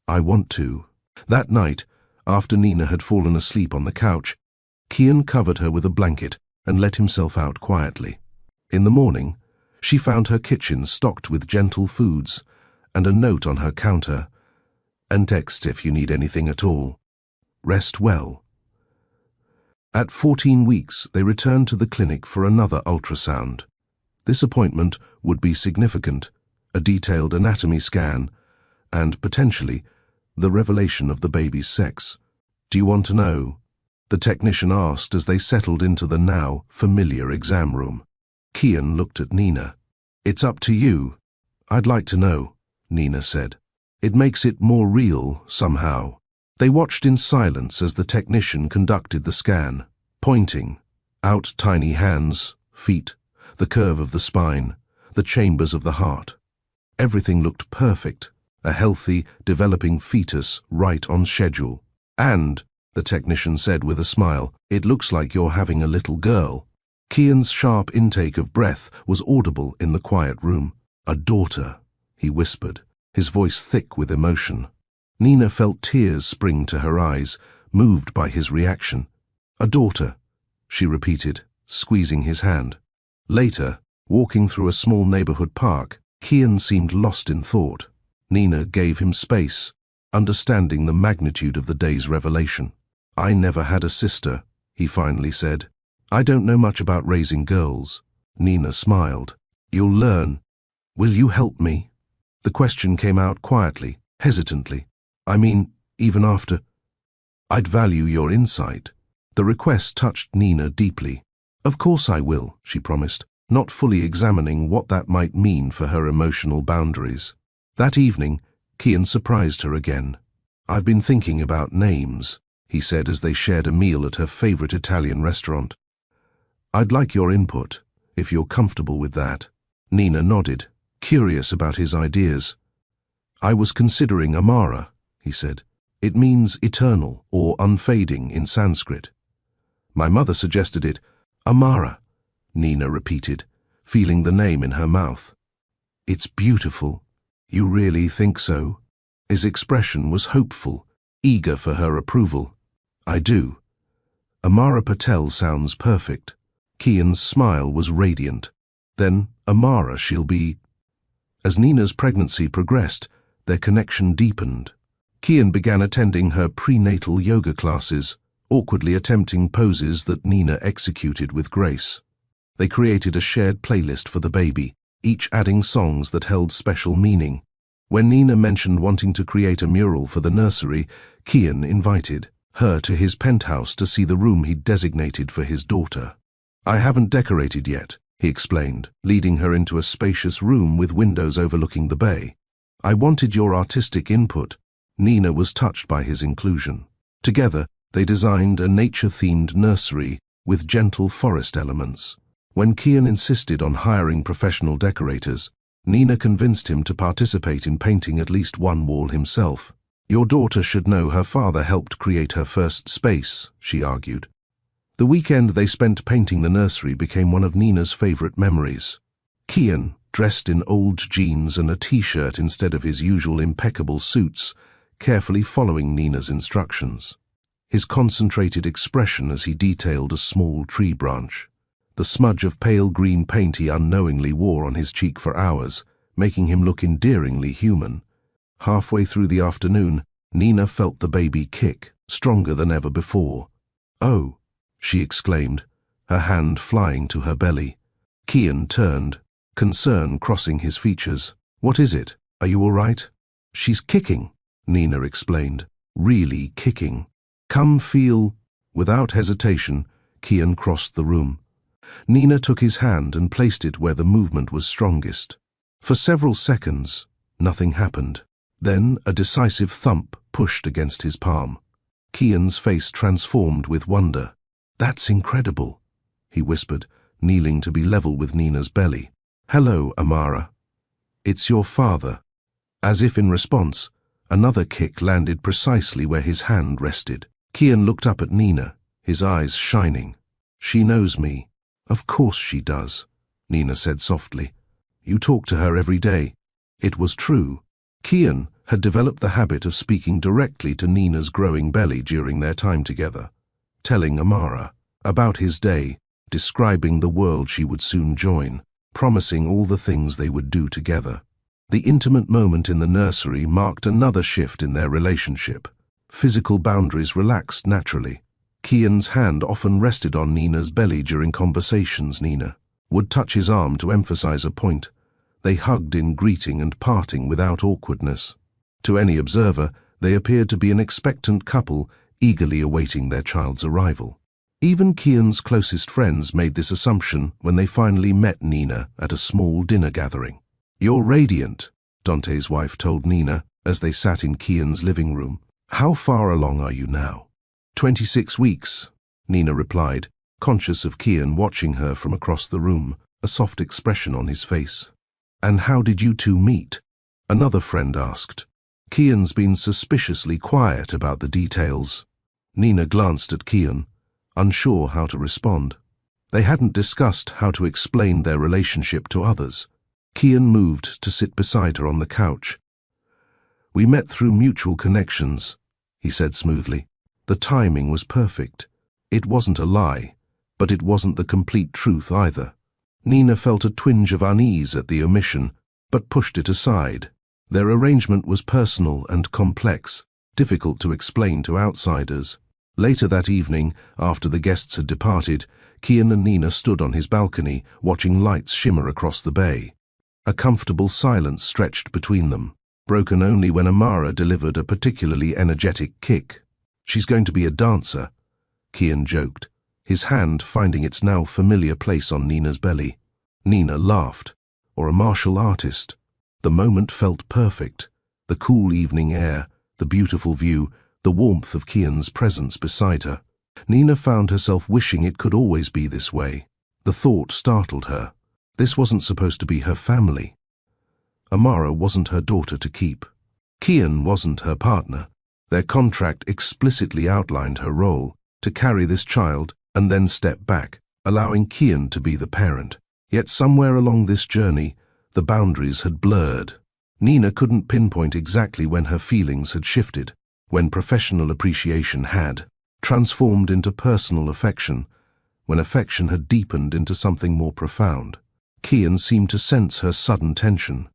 "I want to." That night, after Nina had fallen asleep on the couch, Kian covered her with a blanket and let himself out quietly. In the morning, she found her kitchen stocked with gentle foods and a note on her counter, "And text if you need anything at all. Rest well." At 14 weeks, they returned to the clinic for another ultrasound. This appointment would be significant, a detailed anatomy scan, and, potentially, the revelation of the baby's sex. "Do you want to know?" the technician asked as they settled into the now familiar exam room. Kian looked at Nina. "It's up to you." "I'd like to know," Nina said. "It makes it more real, somehow." They watched in silence as the technician conducted the scan, pointing out tiny hands, feet, the curve of the spine, the chambers of the heart. Everything looked perfect, a healthy, developing fetus right on schedule. And, the technician said with a smile. "It looks like you're having a little girl." Kian's sharp intake of breath was audible in the quiet room. "A daughter," he whispered, his voice thick with emotion. Nina felt tears spring to her eyes, moved by his reaction. "A daughter," she repeated, squeezing his hand. Later, walking through a small neighborhood park, Kian seemed lost in thought. Nina gave him space, understanding the magnitude of the day's revelation. "I never had a sister," he finally said. "I don't know much about raising girls." Nina smiled. "You'll learn. Will you help me?" The question came out quietly, hesitantly. "I mean, even after—" "I'd value your insight." The request touched Nina deeply. "Of course I will," she promised, not fully examining what that might mean for her emotional boundaries. That evening, Kian surprised her again. "I've been thinking about names," he said as they shared a meal at her favorite Italian restaurant. "I'd like your input, if you're comfortable with that." Nina nodded, curious about his ideas. "I was considering Amara," he said. "It means eternal or unfading in Sanskrit." "My mother suggested it." "Amara," Nina repeated, feeling the name in her mouth. "It's beautiful." "You really think so?" His expression was hopeful, eager for her approval. "I do. Amara Patel sounds perfect." Kian's smile was radiant. "Then, Amara, she'll be—" As Nina's pregnancy progressed, their connection deepened. Kian began attending her prenatal yoga classes, awkwardly attempting poses that Nina executed with grace. They created a shared playlist for the baby, each adding songs that held special meaning. When Nina mentioned wanting to create a mural for the nursery, Kian invited her to his penthouse to see the room he'd designated for his daughter. "I haven't decorated yet," he explained, leading her into a spacious room with windows overlooking the bay. "I wanted your artistic input." Nina was touched by his inclusion. Together, they designed a nature-themed nursery with gentle forest elements. When Kian insisted on hiring professional decorators, Nina convinced him to participate in painting at least one wall himself. "Your daughter should know her father helped create her first space," she argued. The weekend they spent painting the nursery became one of Nina's favorite memories. Kian, dressed in old jeans and a t-shirt instead of his usual impeccable suits, carefully following Nina's instructions. His concentrated expression as he detailed a small tree branch. The smudge of pale green paint he unknowingly wore on his cheek for hours, making him look endearingly human. Halfway through the afternoon, Nina felt the baby kick, stronger than ever before. "Oh," she exclaimed, her hand flying to her belly. Kian turned, concern crossing his features. "What is it? Are you all right?" "She's kicking," Nina explained. "Really kicking. Come feel—" Without hesitation, Kian crossed the room. Nina took his hand and placed it where the movement was strongest. For several seconds, nothing happened. Then a decisive thump pushed against his palm. Kian's face transformed with wonder. "That's incredible," he whispered, kneeling to be level with Nina's belly. "Hello, Amara. It's your father." As if in response, another kick landed precisely where his hand rested. Kian looked up at Nina, his eyes shining. "She knows me." "Of course she does," Nina said softly. "You talk to her every day." It was true. Kian had developed the habit of speaking directly to Nina's growing belly during their time together, telling Amara about his day, describing the world she would soon join, promising all the things they would do together. The intimate moment in the nursery marked another shift in their relationship. Physical boundaries relaxed naturally. Kian's hand often rested on Nina's belly during conversations. Nina would touch his arm to emphasize a point. They hugged in greeting and parting without awkwardness. To any observer, they appeared to be an expectant couple, eagerly awaiting their child's arrival. Even Kian's closest friends made this assumption when they finally met Nina at a small dinner gathering. "You're radiant," Dante's wife told Nina as they sat in Kian's living room. "How far along are you now?" 26 weeks, Nina replied, conscious of Kian watching her from across the room, a soft expression on his face. "And how did you two meet?" another friend asked. Kian's been suspiciously quiet about the details. Nina glanced at Kian, unsure how to respond. They hadn't discussed how to explain their relationship to others. Kian moved to sit beside her on the couch. "We met through mutual connections," he said smoothly. "The timing was perfect. It wasn't a lie, but it wasn't the complete truth either." Nina felt a twinge of unease at the omission, but pushed it aside. Their arrangement was personal and complex, difficult to explain to outsiders. Later that evening, after the guests had departed, Kian and Nina stood on his balcony, watching lights shimmer across the bay. A comfortable silence stretched between them, broken only when Amara delivered a particularly energetic kick. "She's going to be a dancer," Kian joked, his hand finding its now familiar place on Nina's belly. Nina laughed. "Or a martial artist." The moment felt perfect. The cool evening air, the beautiful view, the warmth of Kian's presence beside her. Nina found herself wishing it could always be this way. The thought startled her. This wasn't supposed to be her family. Amara wasn't her daughter to keep. Kian wasn't her partner. Their contract explicitly outlined her role, to carry this child and then step back, allowing Kian to be the parent. Yet somewhere along this journey, the boundaries had blurred. Nina couldn't pinpoint exactly when her feelings had shifted, when professional appreciation had transformed into personal affection, when affection had deepened into something more profound. Kian seemed to sense her sudden tension.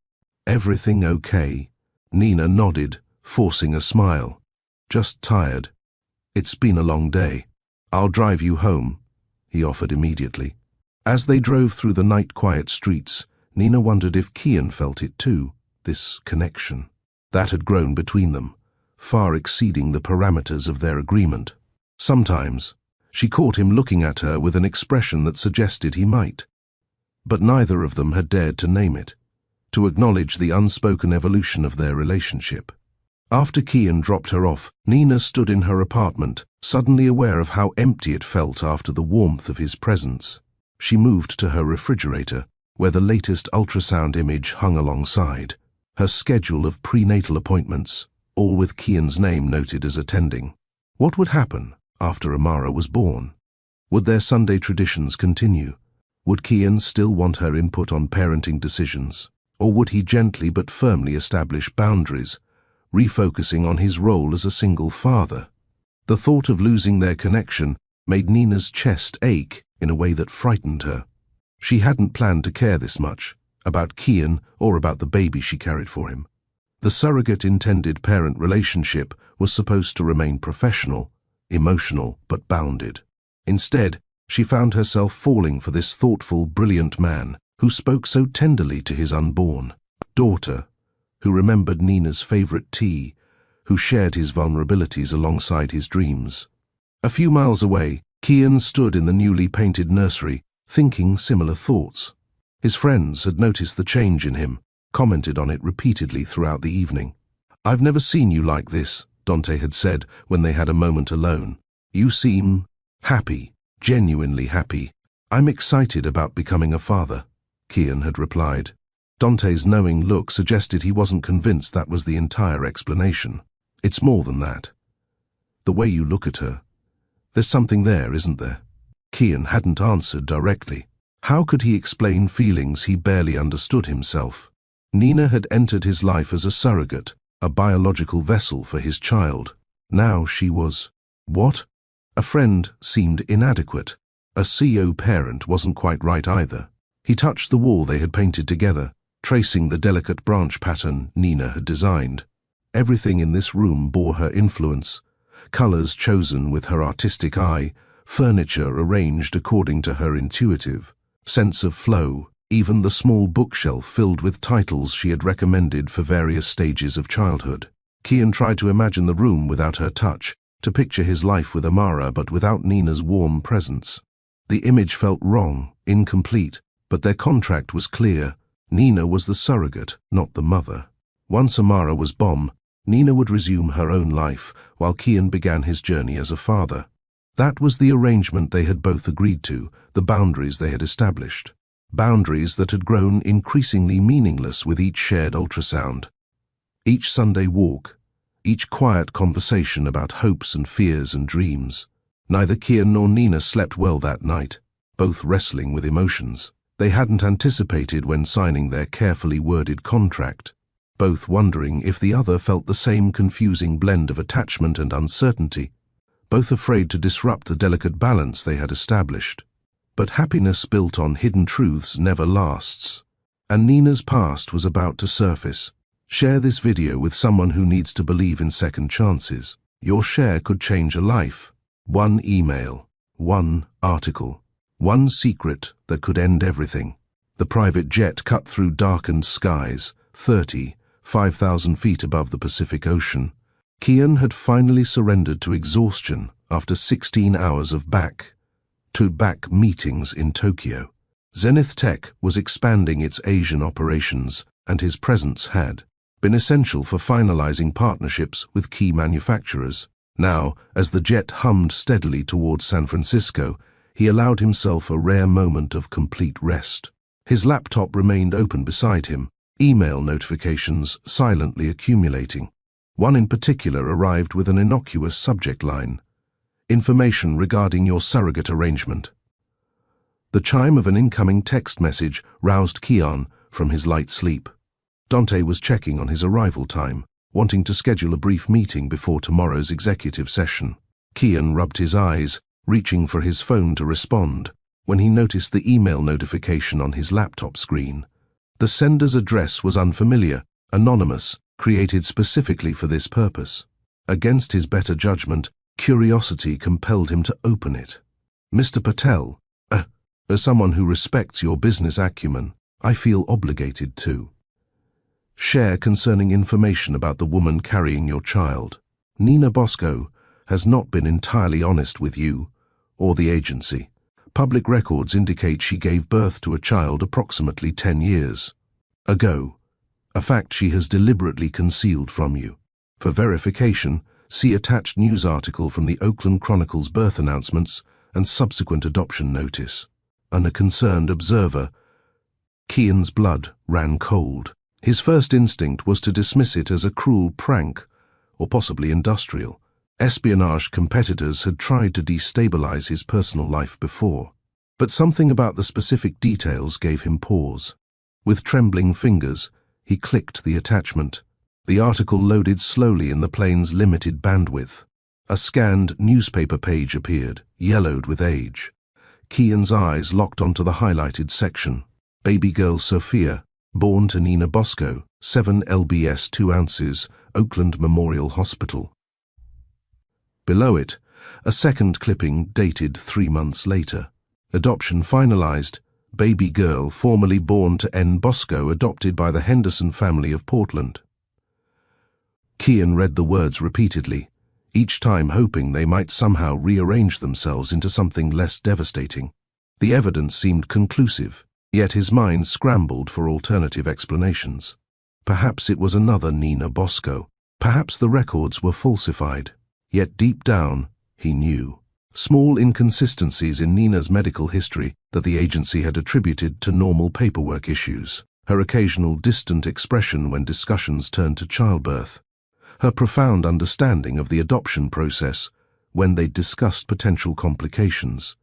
"Everything okay?" Nina nodded, forcing a smile. "Just tired. It's been a long day. I'll drive you home," he offered immediately. As they drove through the night-quiet streets, Nina wondered if Kian felt it too, this connection. That had grown between them, far exceeding the parameters of their agreement. Sometimes, she caught him looking at her with an expression that suggested he might. But neither of them had dared to name it, to acknowledge the unspoken evolution of their relationship. After Kian dropped her off, Nina stood in her apartment, suddenly aware of how empty it felt after the warmth of his presence. She moved to her refrigerator, where the latest ultrasound image hung alongside. Her schedule of prenatal appointments, all with Kian's name noted as attending. What would happen after Amara was born? Would their Sunday traditions continue? Would Kian still want her input on parenting decisions? Or would he gently but firmly establish boundaries, refocusing on his role as a single father? The thought of losing their connection made Nina's chest ache in a way that frightened her. She hadn't planned to care this much, about Kian or about the baby she carried for him. The surrogate intended parent relationship was supposed to remain professional, emotional, but bounded. Instead, she found herself falling for this thoughtful, brilliant man who spoke so tenderly to his unborn daughter, who remembered Nina's favorite tea, who shared his vulnerabilities alongside his dreams. A few miles away, Kian stood in the newly painted nursery, thinking similar thoughts. His friends had noticed the change in him, commented on it repeatedly throughout the evening. "I've never seen you like this," Dante had said when they had a moment alone. "You seem happy, genuinely happy." "I'm excited about becoming a father," Kian had replied. Dante's knowing look suggested he wasn't convinced that was the entire explanation. "It's more than that. The way you look at her. There's something there, isn't there?" Kian hadn't answered directly. How could he explain feelings he barely understood himself? Nina had entered his life as a surrogate, a biological vessel for his child. Now she was... what? A friend seemed inadequate. A CO parent wasn't quite right either. He touched the wall they had painted together, tracing the delicate branch pattern Nina had designed. Everything in this room bore her influence. Colors chosen with her artistic eye, furniture arranged according to her intuitive sense of flow, even the small bookshelf filled with titles she had recommended for various stages of childhood. Kian tried to imagine the room without her touch, to picture his life with Amara but without Nina's warm presence. The image felt wrong, incomplete, but their contract was clear. Nina was the surrogate, not the mother. Once Amara was born, Nina would resume her own life, while Kian began his journey as a father. That was the arrangement they had both agreed to, the boundaries they had established. Boundaries that had grown increasingly meaningless with each shared ultrasound. Each Sunday walk, each quiet conversation about hopes and fears and dreams. Neither Kian nor Nina slept well that night, both wrestling with emotions they hadn't anticipated when signing their carefully worded contract, both wondering if the other felt the same confusing blend of attachment and uncertainty, both afraid to disrupt the delicate balance they had established. But happiness built on hidden truths never lasts, and Nina's past was about to surface. Share this video with someone who needs to believe in second chances. Your share could change a life. One email, one article, one secret that could end everything. The private jet cut through darkened skies, 5,000 feet above the Pacific Ocean. Kian had finally surrendered to exhaustion after 16 hours of back-to-back meetings in Tokyo. Zenith Tech was expanding its Asian operations, and his presence had been essential for finalizing partnerships with key manufacturers. Now, as the jet hummed steadily towards San Francisco, he allowed himself a rare moment of complete rest. His laptop remained open beside him, email notifications silently accumulating. One in particular arrived with an innocuous subject line: "Information regarding your surrogate arrangement." The chime of an incoming text message roused Kian from his light sleep. Dante was checking on his arrival time, wanting to schedule a brief meeting before tomorrow's executive session. Kian rubbed his eyes, reaching for his phone to respond, when he noticed the email notification on his laptop screen. The sender's address was unfamiliar, anonymous, created specifically for this purpose. Against his better judgment, curiosity compelled him to open it. "Mr. Patel, as someone who respects your business acumen, I feel obligated to share concerning information about the woman carrying your child. Nina Bosco has not been entirely honest with you or the agency. Public records indicate she gave birth to a child approximately 10 years ago, a fact she has deliberately concealed from you. For verification, see attached news article from the Oakland Chronicle's birth announcements and subsequent adoption notice." And a concerned observer, Kian's blood ran cold. His first instinct was to dismiss it as a cruel prank, or possibly industrial. Espionage competitors had tried to destabilize his personal life before, but something about the specific details gave him pause. With trembling fingers, he clicked the attachment. The article loaded slowly in the plane's limited bandwidth. A scanned newspaper page appeared, yellowed with age. Kian's eyes locked onto the highlighted section. Baby girl Sophia, born to Nina Bosco, 7 lbs 2 ounces, Oakland Memorial Hospital. Below it, a second clipping dated 3 months later. Adoption finalized. Baby girl formerly born to N. Bosco, adopted by the Henderson family of Portland. Kian read the words repeatedly, each time hoping they might somehow rearrange themselves into something less devastating. The evidence seemed conclusive, yet his mind scrambled for alternative explanations. Perhaps it was another Nina Bosco. Perhaps the records were falsified. Yet deep down, he knew. Small inconsistencies in Nina's medical history that the agency had attributed to normal paperwork issues. Her occasional distant expression when discussions turned to childbirth. Her profound understanding of the adoption process when they discussed potential complications.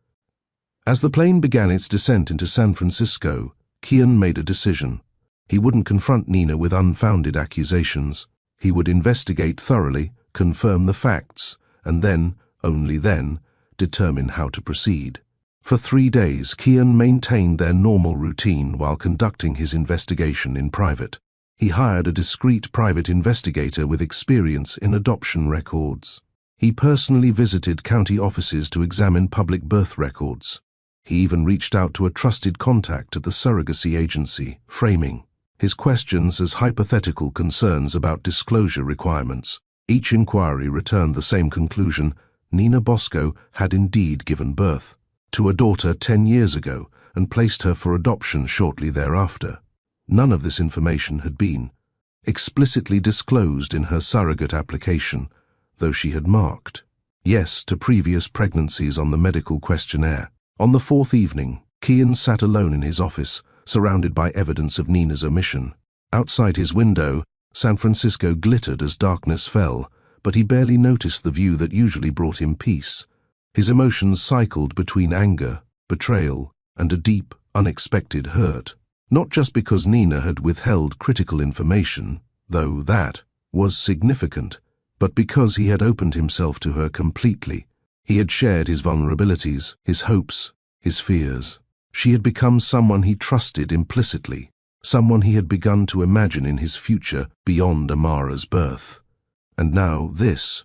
As the plane began its descent into San Francisco, Kian made a decision. He wouldn't confront Nina with unfounded accusations. He would investigate thoroughly, confirm the facts, and then, only then, determine how to proceed. For 3 days, Kian maintained their normal routine while conducting his investigation in private. He hired a discreet private investigator with experience in adoption records. He personally visited county offices to examine public birth records. He even reached out to a trusted contact at the surrogacy agency, framing his questions as hypothetical concerns about disclosure requirements. Each inquiry returned the same conclusion: Nina Bosco had indeed given birth to a daughter 10 years ago and placed her for adoption shortly thereafter. None of this information had been explicitly disclosed in her surrogate application, though she had marked yes to previous pregnancies on the medical questionnaire. On the 4th evening, Kian sat alone in his office, surrounded by evidence of Nina's omission. Outside his window, San Francisco glittered as darkness fell, but he barely noticed the view that usually brought him peace. His emotions cycled between anger, betrayal, and a deep, unexpected hurt. Not just because Nina had withheld critical information, though that was significant, but because he had opened himself to her completely. He had shared his vulnerabilities, his hopes, his fears. She had become someone he trusted implicitly, someone he had begun to imagine in his future beyond Amara's birth. And now this.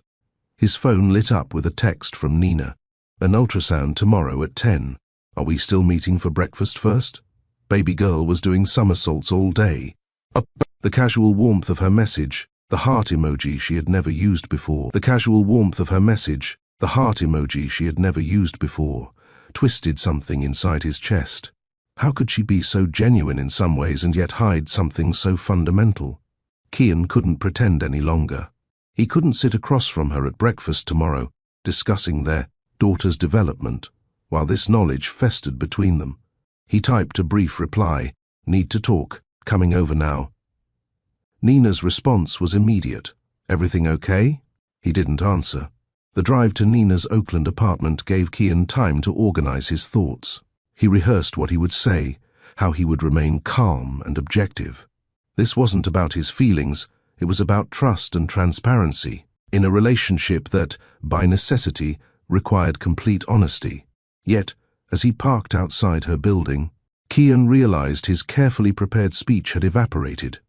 His phone lit up with a text from Nina. An ultrasound tomorrow at 10. Are we still meeting for breakfast first? Baby girl was doing somersaults all day. The casual warmth of her message, the heart emoji she had never used before. The casual warmth of her message, the heart emoji she had never used before, twisted something inside his chest. How could she be so genuine in some ways and yet hide something so fundamental? Kian couldn't pretend any longer. He couldn't sit across from her at breakfast tomorrow, discussing their daughter's development, while this knowledge festered between them. He typed a brief reply, "Need to talk, coming over now." Nina's response was immediate. "Everything okay?" He didn't answer. The drive to Nina's Oakland apartment gave Kian time to organize his thoughts. He rehearsed what he would say, how he would remain calm and objective. This wasn't about his feelings, it was about trust and transparency, in a relationship that, by necessity, required complete honesty. Yet, as he parked outside her building, Kian realized his carefully prepared speech had evaporated.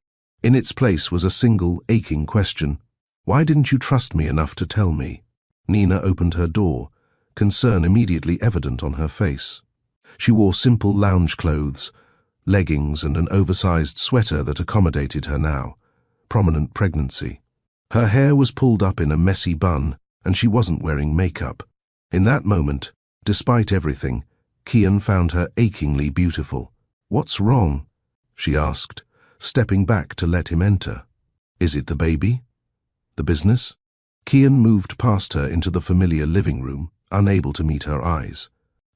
In its place was a single, aching question. "Why didn't you trust me enough to tell me?" Nina opened her door, concern immediately evident on her face. She wore simple lounge clothes, leggings and an oversized sweater that accommodated her now, prominent pregnancy. Her hair was pulled up in a messy bun, and she wasn't wearing makeup. In that moment, despite everything, Kian found her achingly beautiful. "What's wrong?" she asked, stepping back to let him enter. "Is it the baby? The business?" Kian moved past her into the familiar living room, unable to meet her eyes.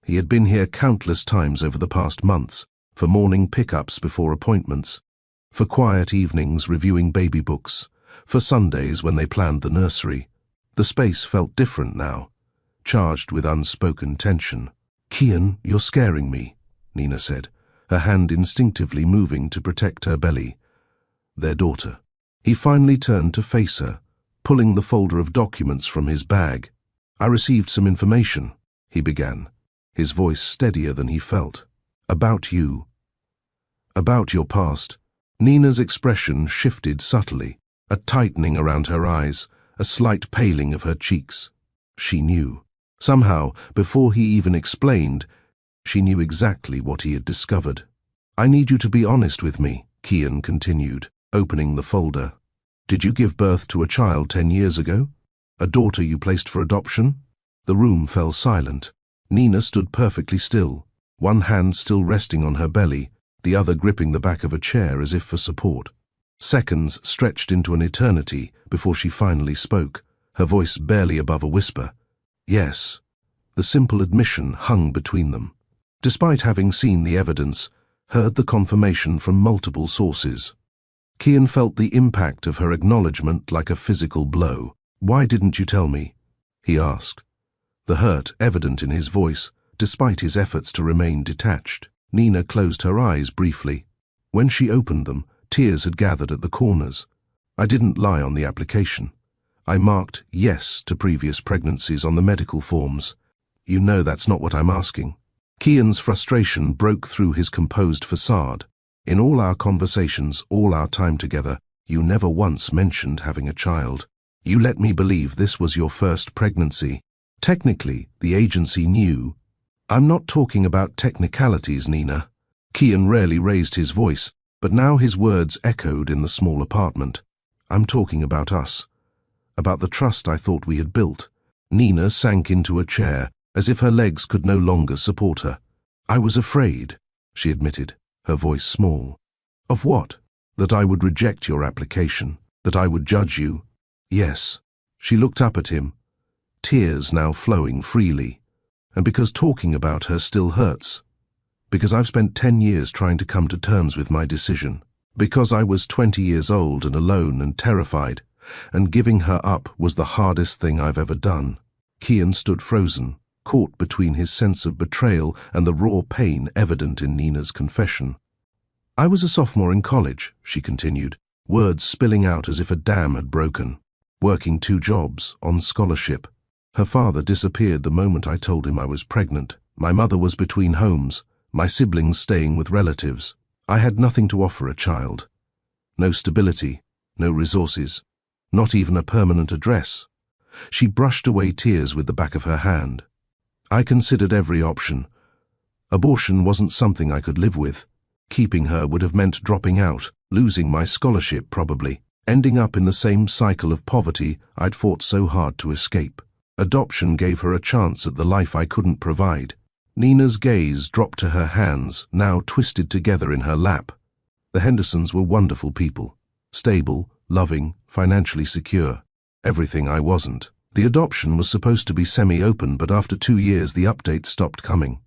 He had been here countless times over the past months, for morning pickups before appointments, for quiet evenings reviewing baby books, for Sundays when they planned the nursery. The space felt different now, charged with unspoken tension. "Kian, you're scaring me," Nina said, her hand instinctively moving to protect her belly. Their daughter. He finally turned to face her, pulling the folder of documents from his bag. "I received some information," he began, his voice steadier than he felt. "About you. About your past." Nina's expression shifted subtly, a tightening around her eyes, a slight paling of her cheeks. She knew. Somehow, before he even explained, she knew exactly what he had discovered. "I need you to be honest with me," Kian continued, opening the folder. "Did you give birth to a child 10 years ago? A daughter you placed for adoption?" The room fell silent. Nina stood perfectly still, one hand still resting on her belly, the other gripping the back of a chair as if for support. Seconds stretched into an eternity before she finally spoke, her voice barely above a whisper. "Yes." The simple admission hung between them. Despite having seen the evidence, heard the confirmation from multiple sources. Kian felt the impact of her acknowledgement like a physical blow. "Why didn't you tell me?" he asked, the hurt evident in his voice, despite his efforts to remain detached. Nina closed her eyes briefly. When she opened them, tears had gathered at the corners. "I didn't lie on the application. I marked yes to previous pregnancies on the medical forms. You know that's not what I'm asking." Kian's frustration broke through his composed facade. "In all our conversations, all our time together, you never once mentioned having a child. You let me believe this was your first pregnancy. Technically, the agency knew." "I'm not talking about technicalities, Nina." Kian rarely raised his voice, but now his words echoed in the small apartment. "I'm talking about us. About the trust I thought we had built." Nina sank into a chair, as if her legs could no longer support her. "I was afraid," she admitted, her voice small. "Of what? That I would reject your application, that I would judge you." "Yes." She looked up at him, tears now flowing freely. "And because talking about her still hurts. Because I've spent 10 years trying to come to terms with my decision. Because I was 20 years old and alone and terrified, and giving her up was the hardest thing I've ever done. Kian stood frozen, caught between his sense of betrayal and the raw pain evident in Nina's confession. I was a sophomore in college, she continued, words spilling out as if a dam had broken. Working 2 jobs, on scholarship. Her father disappeared the moment I told him I was pregnant. My mother was between homes, my siblings staying with relatives. I had nothing to offer a child. No stability, no resources, not even a permanent address. She brushed away tears with the back of her hand. I considered every option. Abortion wasn't something I could live with. Keeping her would have meant dropping out, losing my scholarship probably, ending up in the same cycle of poverty I'd fought so hard to escape. Adoption gave her a chance at the life I couldn't provide. Nina's gaze dropped to her hands, now twisted together in her lap. The Hendersons were wonderful people. Stable, loving, financially secure. Everything I wasn't. The adoption was supposed to be semi-open, but after 2 years the updates stopped coming.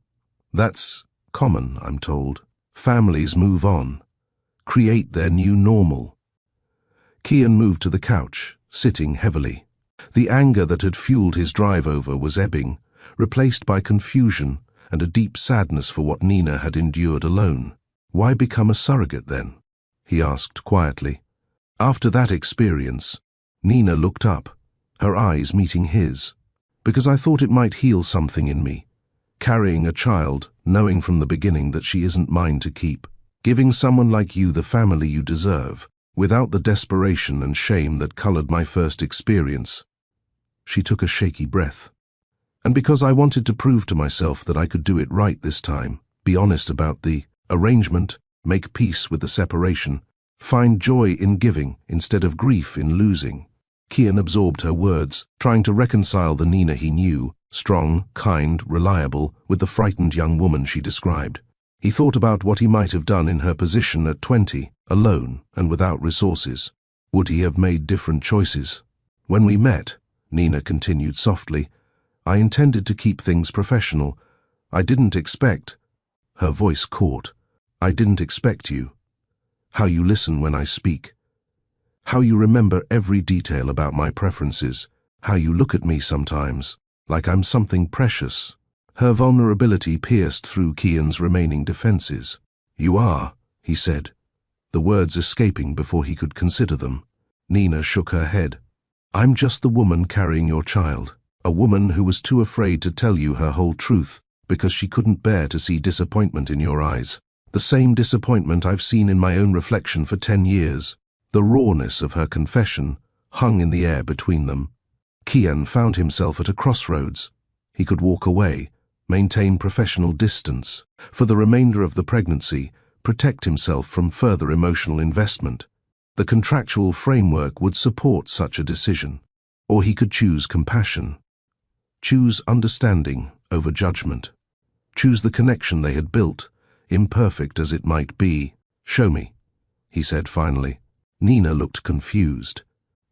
That's common, I'm told. Families move on. Create their new normal. Kian moved to the couch, sitting heavily. The anger that had fueled his drive over was ebbing, replaced by confusion and a deep sadness for what Nina had endured alone. Why become a surrogate then? He asked quietly. After that experience, Nina looked up, her eyes meeting his. Because I thought it might heal something in me. Carrying a child, knowing from the beginning that she isn't mine to keep. Giving someone like you the family you deserve, without the desperation and shame that colored my first experience. She took a shaky breath. And because I wanted to prove to myself that I could do it right this time, be honest about the arrangement, make peace with the separation, find joy in giving instead of grief in losing. Kian absorbed her words, trying to reconcile the Nina he knew, strong, kind, reliable, with the frightened young woman she described. He thought about what he might have done in her position at 20, alone and without resources. Would he have made different choices? When we met, Nina continued softly, I intended to keep things professional. I didn't expect. Her voice caught. I didn't expect you. How you listen when I speak. How you remember every detail about my preferences. How you look at me sometimes, like I'm something precious. Her vulnerability pierced through Kian's remaining defenses. You are, he said, the words escaping before he could consider them. Nina shook her head. I'm just the woman carrying your child, a woman who was too afraid to tell you her whole truth because she couldn't bear to see disappointment in your eyes. The same disappointment I've seen in my own reflection for 10 years. The rawness of her confession hung in the air between them. Kian found himself at a crossroads. He could walk away, maintain professional distance, for the remainder of the pregnancy, protect himself from further emotional investment. The contractual framework would support such a decision, or he could choose compassion. Choose understanding over judgment. Choose the connection they had built, imperfect as it might be. Show me, he said finally. Nina looked confused.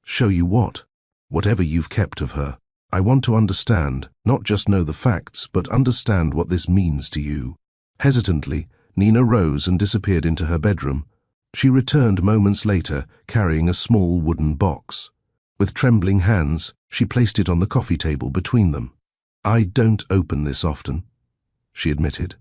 Show you what? Whatever you've kept of her. I want to understand, not just know the facts, but understand what this means to you. Hesitantly, Nina rose and disappeared into her bedroom. She returned moments later, carrying a small wooden box. With trembling hands, she placed it on the coffee table between them. I don't open this often, she admitted.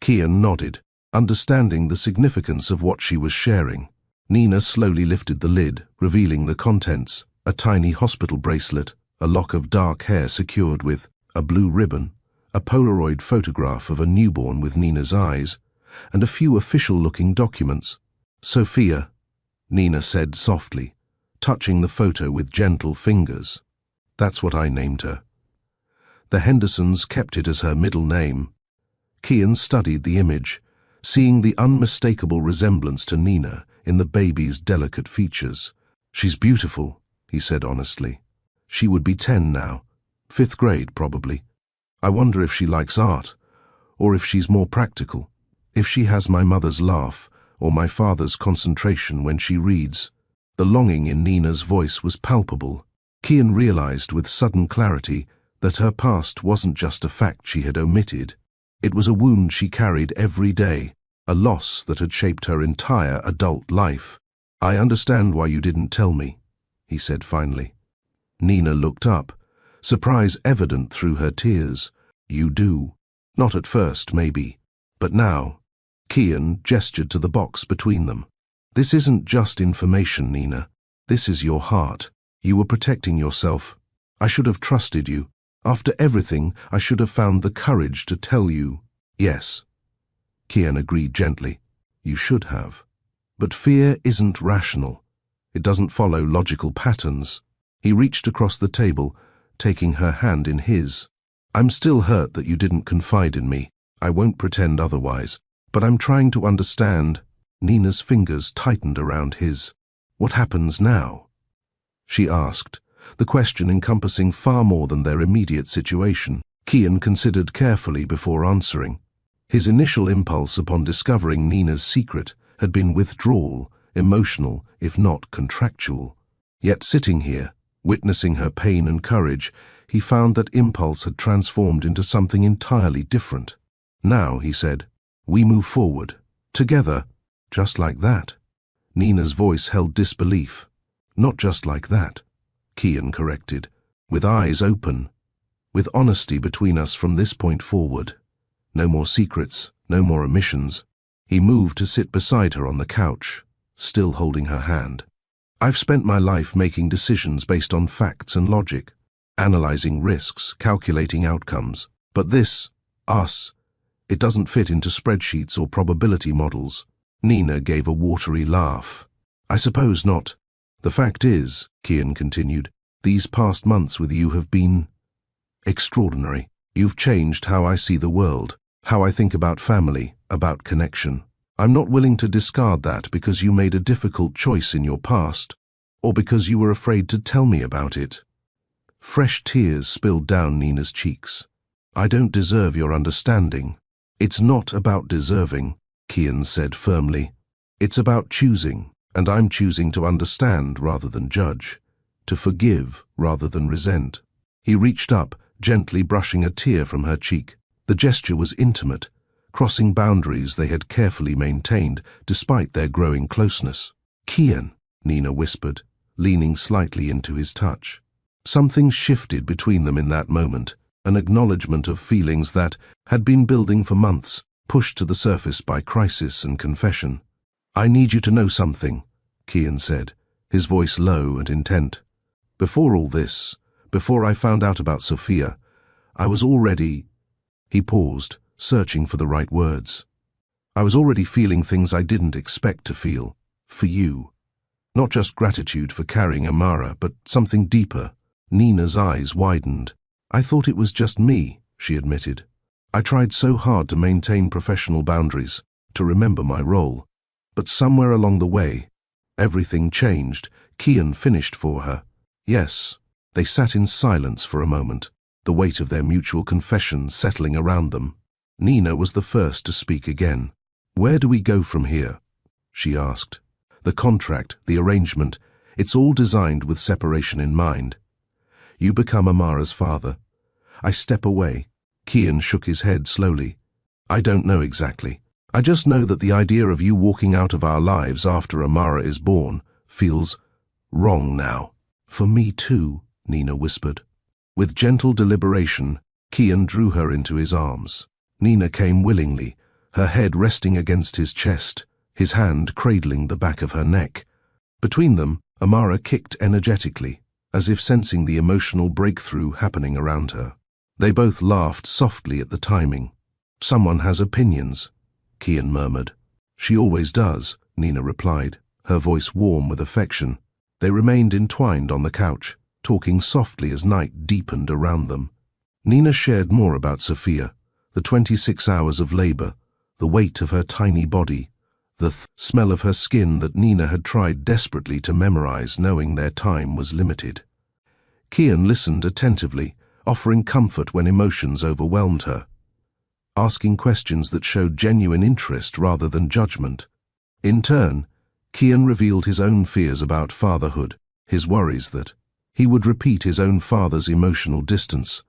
Kian nodded, understanding the significance of what she was sharing. Nina slowly lifted the lid, revealing the contents, a tiny hospital bracelet, a lock of dark hair secured with a blue ribbon, a Polaroid photograph of a newborn with Nina's eyes, and a few official-looking documents. Sophia, Nina said softly, touching the photo with gentle fingers. That's what I named her. The Hendersons kept it as her middle name. Kian studied the image, seeing the unmistakable resemblance to Nina in the baby's delicate features. She's beautiful, he said honestly. She would be 10 now, 5th grade probably. I wonder if she likes art, or if she's more practical, if she has my mother's laugh or my father's concentration when she reads. The longing in Nina's voice was palpable. Kian realized with sudden clarity that her past wasn't just a fact she had omitted. It was a wound she carried every day, a loss that had shaped her entire adult life. "I understand why you didn't tell me," he said finally. Nina looked up, surprise evident through her tears. "You do. Not at first, maybe. But now." Kian gestured to the box between them. "This isn't just information, Nina. This is your heart. You were protecting yourself. I should have trusted you. After everything, I should have found the courage to tell you." "Yes," Kian agreed gently. "You should have. But fear isn't rational. It doesn't follow logical patterns." He reached across the table, taking her hand in his. "I'm still hurt that you didn't confide in me. I won't pretend otherwise. But I'm trying to understand." Nina's fingers tightened around his. "What happens now?" she asked, the question encompassing far more than their immediate situation. Kian considered carefully before answering. His initial impulse upon discovering Nina's secret had been withdrawal, emotional, if not contractual. Yet sitting here, witnessing her pain and courage, he found that impulse had transformed into something entirely different. "Now," he said, "we move forward. Together. Just like that." Nina's voice held disbelief. "Not just like that," Kian corrected. "With eyes open. With honesty between us from this point forward. No more secrets, no more omissions." He moved to sit beside her on the couch, still holding her hand. "I've spent my life making decisions based on facts and logic, analyzing risks, calculating outcomes. But this, us, it doesn't fit into spreadsheets or probability models." Nina gave a watery laugh. "I suppose not. The fact is," Kian continued, "these past months with you have been extraordinary. You've changed how I see the world, how I think about family, about connection. I'm not willing to discard that because you made a difficult choice in your past, or because you were afraid to tell me about it." Fresh tears spilled down Nina's cheeks. "I don't deserve your understanding." "It's not about deserving," Kian said firmly. "It's about choosing, and I'm choosing to understand rather than judge, to forgive rather than resent." He reached up, gently brushing a tear from her cheek. The gesture was intimate, crossing boundaries they had carefully maintained despite their growing closeness. "Kian," Nina whispered, leaning slightly into his touch. Something shifted between them in that moment, an acknowledgement of feelings that had been building for months, pushed to the surface by crisis and confession. "I need you to know something," Kian said, his voice low and intent. "Before all this, before I found out about Sophia, I was already—" He paused, searching for the right words. "I was already feeling things I didn't expect to feel, for you. Not just gratitude for carrying Amara, but something deeper." Nina's eyes widened. "I thought it was just me," she admitted. "I tried so hard to maintain professional boundaries, to remember my role. But somewhere along the way, everything changed." Kian finished for her. "Yes." They sat in silence for a moment, the weight of their mutual confession settling around them. Nina was the first to speak again. "Where do we go from here?" she asked. "The contract, the arrangement, it's all designed with separation in mind. You become Amara's father. I step away." Kian shook his head slowly. "I don't know exactly. I just know that the idea of you walking out of our lives after Amara is born feels wrong now." "For me too," Nina whispered. With gentle deliberation, Kian drew her into his arms. Nina came willingly, her head resting against his chest, his hand cradling the back of her neck. Between them, Amara kicked energetically, as if sensing the emotional breakthrough happening around her. They both laughed softly at the timing. "Someone has opinions," Kian murmured. "She always does," Nina replied, her voice warm with affection. They remained entwined on the couch, talking softly as night deepened around them. Nina shared more about Sophia, the 26 hours of labor, the weight of her tiny body, the smell of her skin that Nina had tried desperately to memorize, knowing their time was limited. Kian listened attentively, offering comfort when emotions overwhelmed her, asking questions that showed genuine interest rather than judgment. In turn, Kian revealed his own fears about fatherhood, his worries that he would repeat his own father's emotional distance,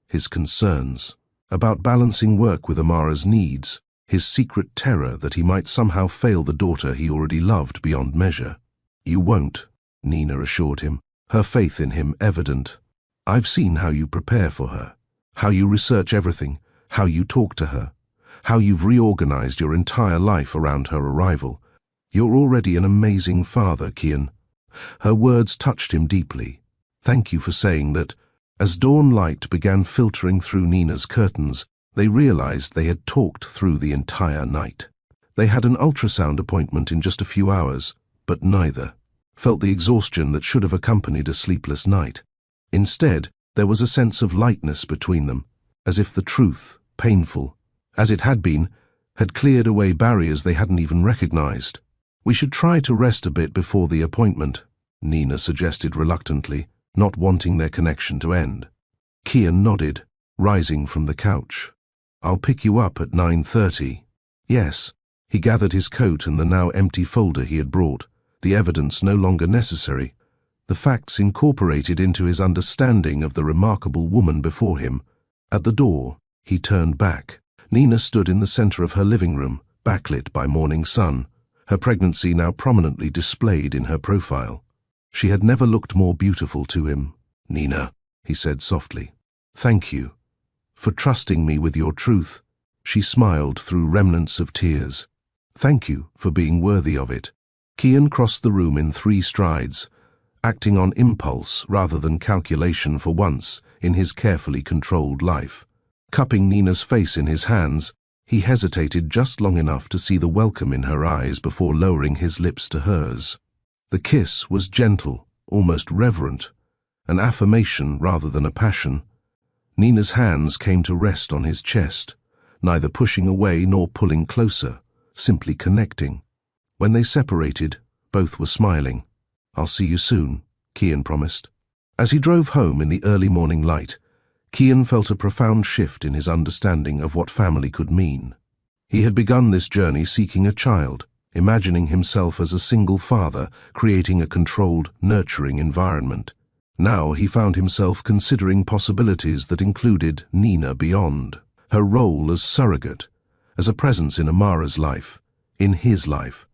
his concerns about balancing work with Amara's needs, his secret terror that he might somehow fail the daughter he already loved beyond measure. "You won't," Nina assured him, her faith in him evident. "I've seen how you prepare for her, how you research everything, how you talk to her, how you've reorganized your entire life around her arrival. You're already an amazing father, Kian." Her words touched him deeply. "Thank you for saying that." As dawn light began filtering through Nina's curtains, they realized they had talked through the entire night. They had an ultrasound appointment in just a few hours, but neither felt the exhaustion that should have accompanied a sleepless night. Instead, there was a sense of lightness between them, as if the truth, painful as it had been, had cleared away barriers they hadn't even recognized. "We should try to rest a bit before the appointment," Nina suggested reluctantly, not wanting their connection to end. Kian nodded, rising from the couch. "I'll pick you up at 9:30. "Yes." He gathered his coat and the now empty folder he had brought, the evidence no longer necessary, the facts incorporated into his understanding of the remarkable woman before him. At the door, he turned back. Nina stood in the center of her living room, backlit by morning sun, her pregnancy now prominently displayed in her profile. She had never looked more beautiful to him. "Nina," he said softly, "thank you for trusting me with your truth." She smiled through remnants of tears. "Thank you for being worthy of it." Kian crossed the room in 3 strides, acting on impulse rather than calculation for once in his carefully controlled life. Cupping Nina's face in his hands, he hesitated just long enough to see the welcome in her eyes before lowering his lips to hers. The kiss was gentle, almost reverent, an affirmation rather than a passion. Nina's hands came to rest on his chest, neither pushing away nor pulling closer, simply connecting. When they separated, both were smiling. "I'll see you soon," Kian promised. As he drove home in the early morning light, Kian felt a profound shift in his understanding of what family could mean. He had begun this journey seeking a child, imagining himself as a single father, creating a controlled, nurturing environment. Now he found himself considering possibilities that included Nina beyond, her role as surrogate, as a presence in Amara's life, in his life.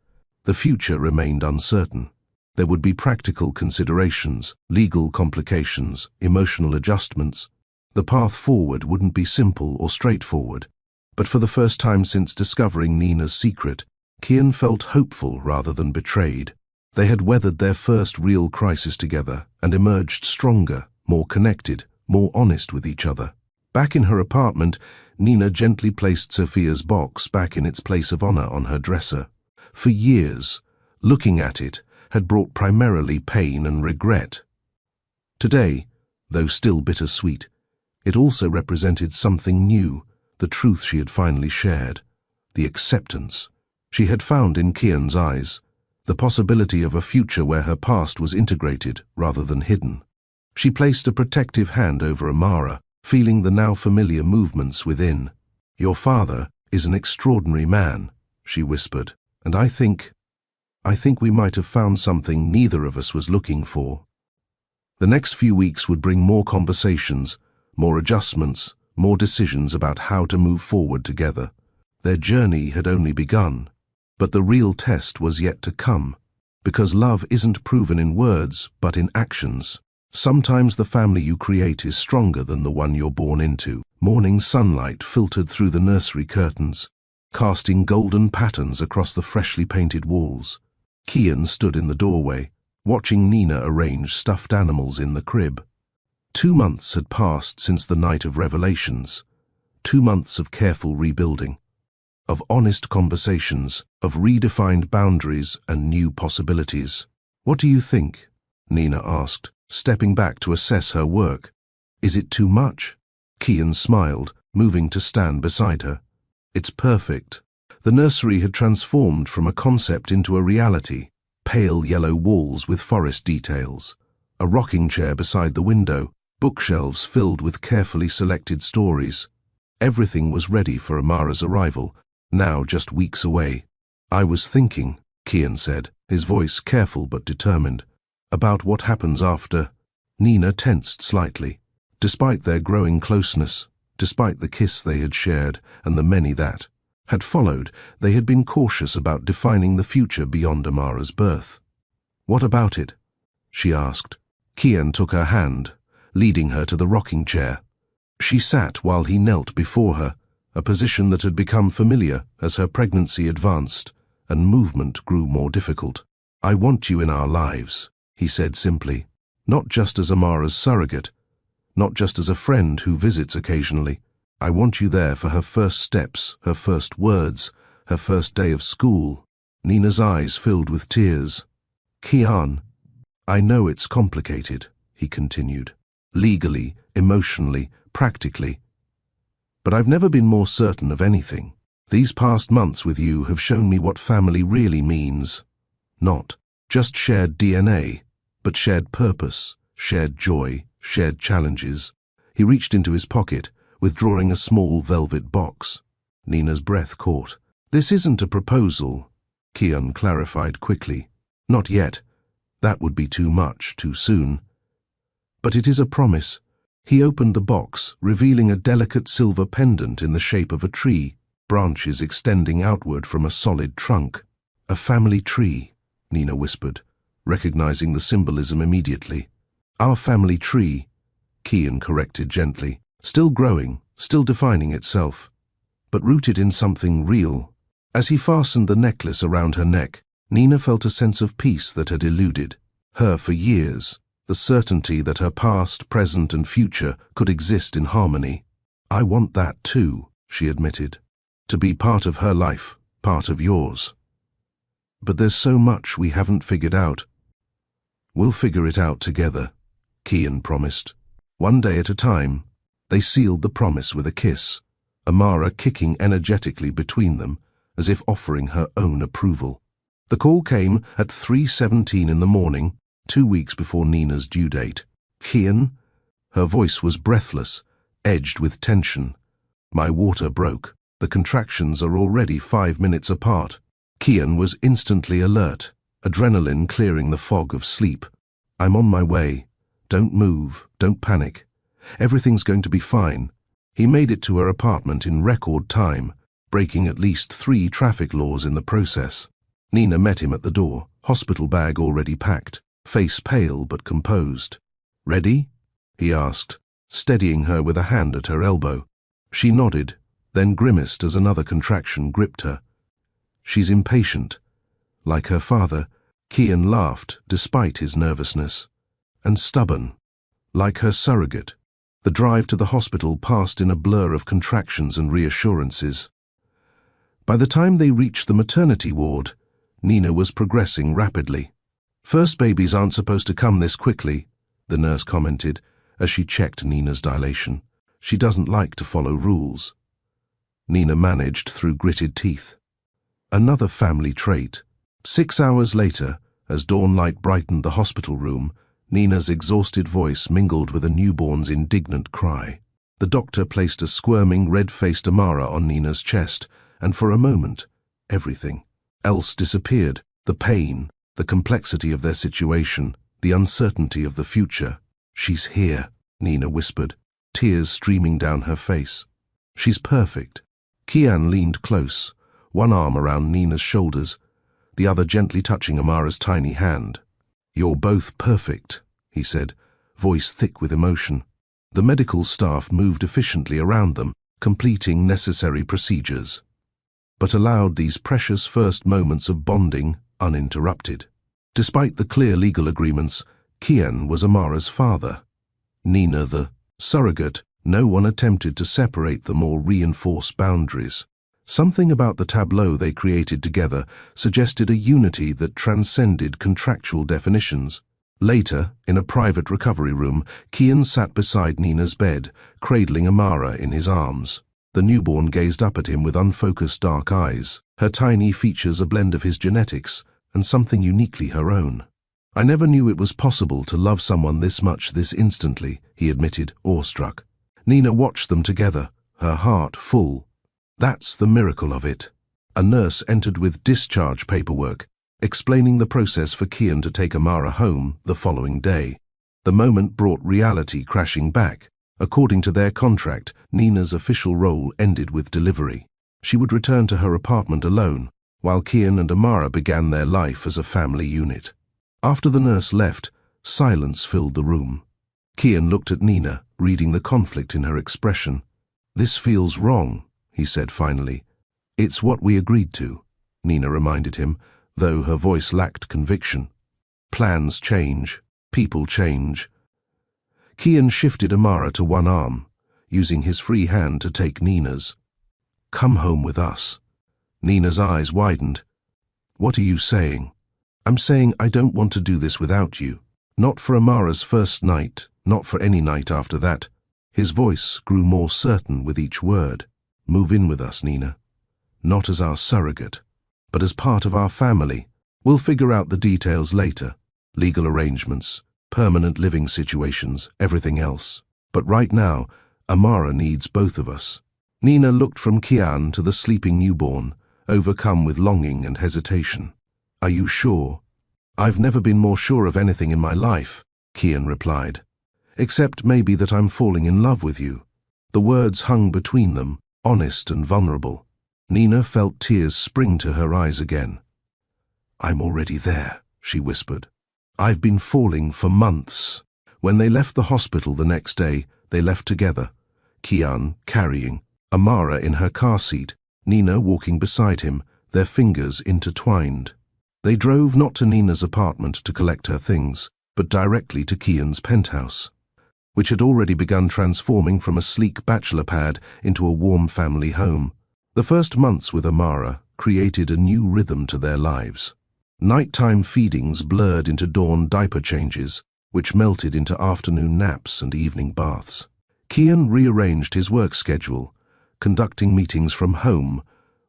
The future remained uncertain. There would be practical considerations, legal complications, emotional adjustments. The path forward wouldn't be simple or straightforward, but for the first time since discovering Nina's secret, Kian felt hopeful rather than betrayed. They had weathered their first real crisis together and emerged stronger, more connected, more honest with each other. Back in her apartment, Nina gently placed Sophia's box back in its place of honor on her dresser. For years, looking at it had brought primarily pain and regret. Today, though still bittersweet, it also represented something new, the truth she had finally shared, the acceptance she had found in Kian's eyes, the possibility of a future where her past was integrated rather than hidden. She placed a protective hand over Amara, feeling the now familiar movements within. "Your father is an extraordinary man," she whispered, "and I think we might have found something neither of us was looking for." The next few weeks would bring more conversations, more adjustments, more decisions about how to move forward together. Their journey had only begun, but the real test was yet to come, because love isn't proven in words but in actions. Sometimes the family you create is stronger than the one you're born into. Morning sunlight filtered through the nursery curtains, casting golden patterns across the freshly painted walls. Kian stood in the doorway, watching Nina arrange stuffed animals in the crib. 2 months had passed since the night of revelations. 2 months of careful rebuilding, of honest conversations, of redefined boundaries and new possibilities. "What do you think?" Nina asked, stepping back to assess her work. "Is it too much?" Kian smiled, moving to stand beside her. "It's perfect." The nursery had transformed from a concept into a reality. Pale yellow walls with forest details, a rocking chair beside the window, bookshelves filled with carefully selected stories. Everything was ready for Amara's arrival, now just weeks away. "I was thinking," Kian said, his voice careful but determined, "about what happens after." Nina tensed slightly. Despite their growing closeness, despite the kiss they had shared and the many that, had followed, they had been cautious about defining the future beyond Amara's birth. "What about it?" she asked. Kian took her hand, leading her to the rocking chair. She sat while he knelt before her, a position that had become familiar as her pregnancy advanced and movement grew more difficult. "I want you in our lives," he said simply, "not just as Amara's surrogate, not just as a friend who visits occasionally. I want you there for her first steps, her first words, her first day of school." Nina's eyes filled with tears. "Kian, I know it's complicated," he continued, "legally, emotionally, practically. But I've never been more certain of anything. These past months with you have shown me what family really means. Not just shared DNA, but shared purpose, shared joy, shared challenges." He reached into his pocket, withdrawing a small velvet box. Nina's breath caught. "This isn't a proposal," Kian clarified quickly. "Not yet. That would be too much, too soon. But it is a promise." He opened the box, revealing a delicate silver pendant in the shape of a tree, branches extending outward from a solid trunk. "A family tree," Nina whispered, recognizing the symbolism immediately. "Our family tree," Kian corrected gently, "still growing, still defining itself, but rooted in something real." As he fastened the necklace around her neck, Nina felt a sense of peace that had eluded her for years, the certainty that her past, present, and future could exist in harmony. "I want that too," she admitted, "to be part of her life, part of yours. But there's so much we haven't figured out." "We'll figure it out together," Kian promised. One day at a time, they sealed the promise with a kiss, Amara kicking energetically between them, as if offering her own approval. The call came at 3:17 in the morning, 2 weeks before Nina's due date. "Kian?" Her voice was breathless, edged with tension. "My water broke. The contractions are already 5 minutes apart." Kian was instantly alert, adrenaline clearing the fog of sleep. "I'm on my way. Don't move, don't panic. Everything's going to be fine." He made it to her apartment in record time, breaking at least 3 traffic laws in the process. Nina met him at the door, hospital bag already packed, face pale but composed. "Ready?" he asked, steadying her with a hand at her elbow. She nodded, then grimaced as another contraction gripped her. "She's impatient." Like her father, Kian laughed despite his nervousness. "And stubborn. Like her surrogate." The drive to the hospital passed in a blur of contractions and reassurances. By the time they reached the maternity ward, Nina was progressing rapidly. "First babies aren't supposed to come this quickly," the nurse commented as she checked Nina's dilation. "She doesn't like to follow rules." Nina managed through gritted teeth. Another family trait. 6 hours later, as dawnlight brightened the hospital room, Nina's exhausted voice mingled with a newborn's indignant cry. The doctor placed a squirming, red-faced Amara on Nina's chest, and for a moment, everything else disappeared. The pain, the complexity of their situation, the uncertainty of the future. "She's here," Nina whispered, tears streaming down her face. "She's perfect." Kian leaned close, one arm around Nina's shoulders, the other gently touching Amara's tiny hand. "You're both perfect," he said, voice thick with emotion. The medical staff moved efficiently around them, completing necessary procedures, but allowed these precious first moments of bonding uninterrupted. Despite the clear legal agreements, Kian was Amara's father. Nina the surrogate. No one attempted to separate them or reinforce boundaries. Something about the tableau they created together suggested a unity that transcended contractual definitions. Later, in a private recovery room, Kian sat beside Nina's bed, cradling Amara in his arms. The newborn gazed up at him with unfocused dark eyes, her tiny features a blend of his genetics and something uniquely her own. "I never knew it was possible to love someone this much this instantly," he admitted, awestruck. Nina watched them together, her heart full. "That's the miracle of it." A nurse entered with discharge paperwork, explaining the process for Kian to take Amara home the following day. The moment brought reality crashing back. According to their contract, Nina's official role ended with delivery. She would return to her apartment alone, while Kian and Amara began their life as a family unit. After the nurse left, silence filled the room. Kian looked at Nina, reading the conflict in her expression. "This feels wrong," he said finally. "It's what we agreed to," Nina reminded him, though her voice lacked conviction. "Plans change. People change." Kian shifted Amara to one arm, using his free hand to take Nina's. "Come home with us." Nina's eyes widened. "What are you saying?" "I'm saying I don't want to do this without you. Not for Amara's first night, not for any night after that." His voice grew more certain with each word. "Move in with us, Nina. Not as our surrogate, but as part of our family. We'll figure out the details later. Legal arrangements, permanent living situations, everything else. But right now, Amara needs both of us." Nina looked from Kian to the sleeping newborn, overcome with longing and hesitation. "Are you sure?" "I've never been more sure of anything in my life," Kian replied. "Except maybe that I'm falling in love with you." The words hung between them, honest and vulnerable. Nina felt tears spring to her eyes again. "I'm already there," she whispered. "I've been falling for months." When they left the hospital the next day, they left together. Kian carrying, Amara in her car seat, Nina walking beside him, their fingers intertwined. They drove not to Nina's apartment to collect her things, but directly to Kian's penthouse, which had already begun transforming from a sleek bachelor pad into a warm family home. The first months with Amara created a new rhythm to their lives. Nighttime feedings blurred into dawn diaper changes, which melted into afternoon naps and evening baths. Kian rearranged his work schedule, conducting meetings from home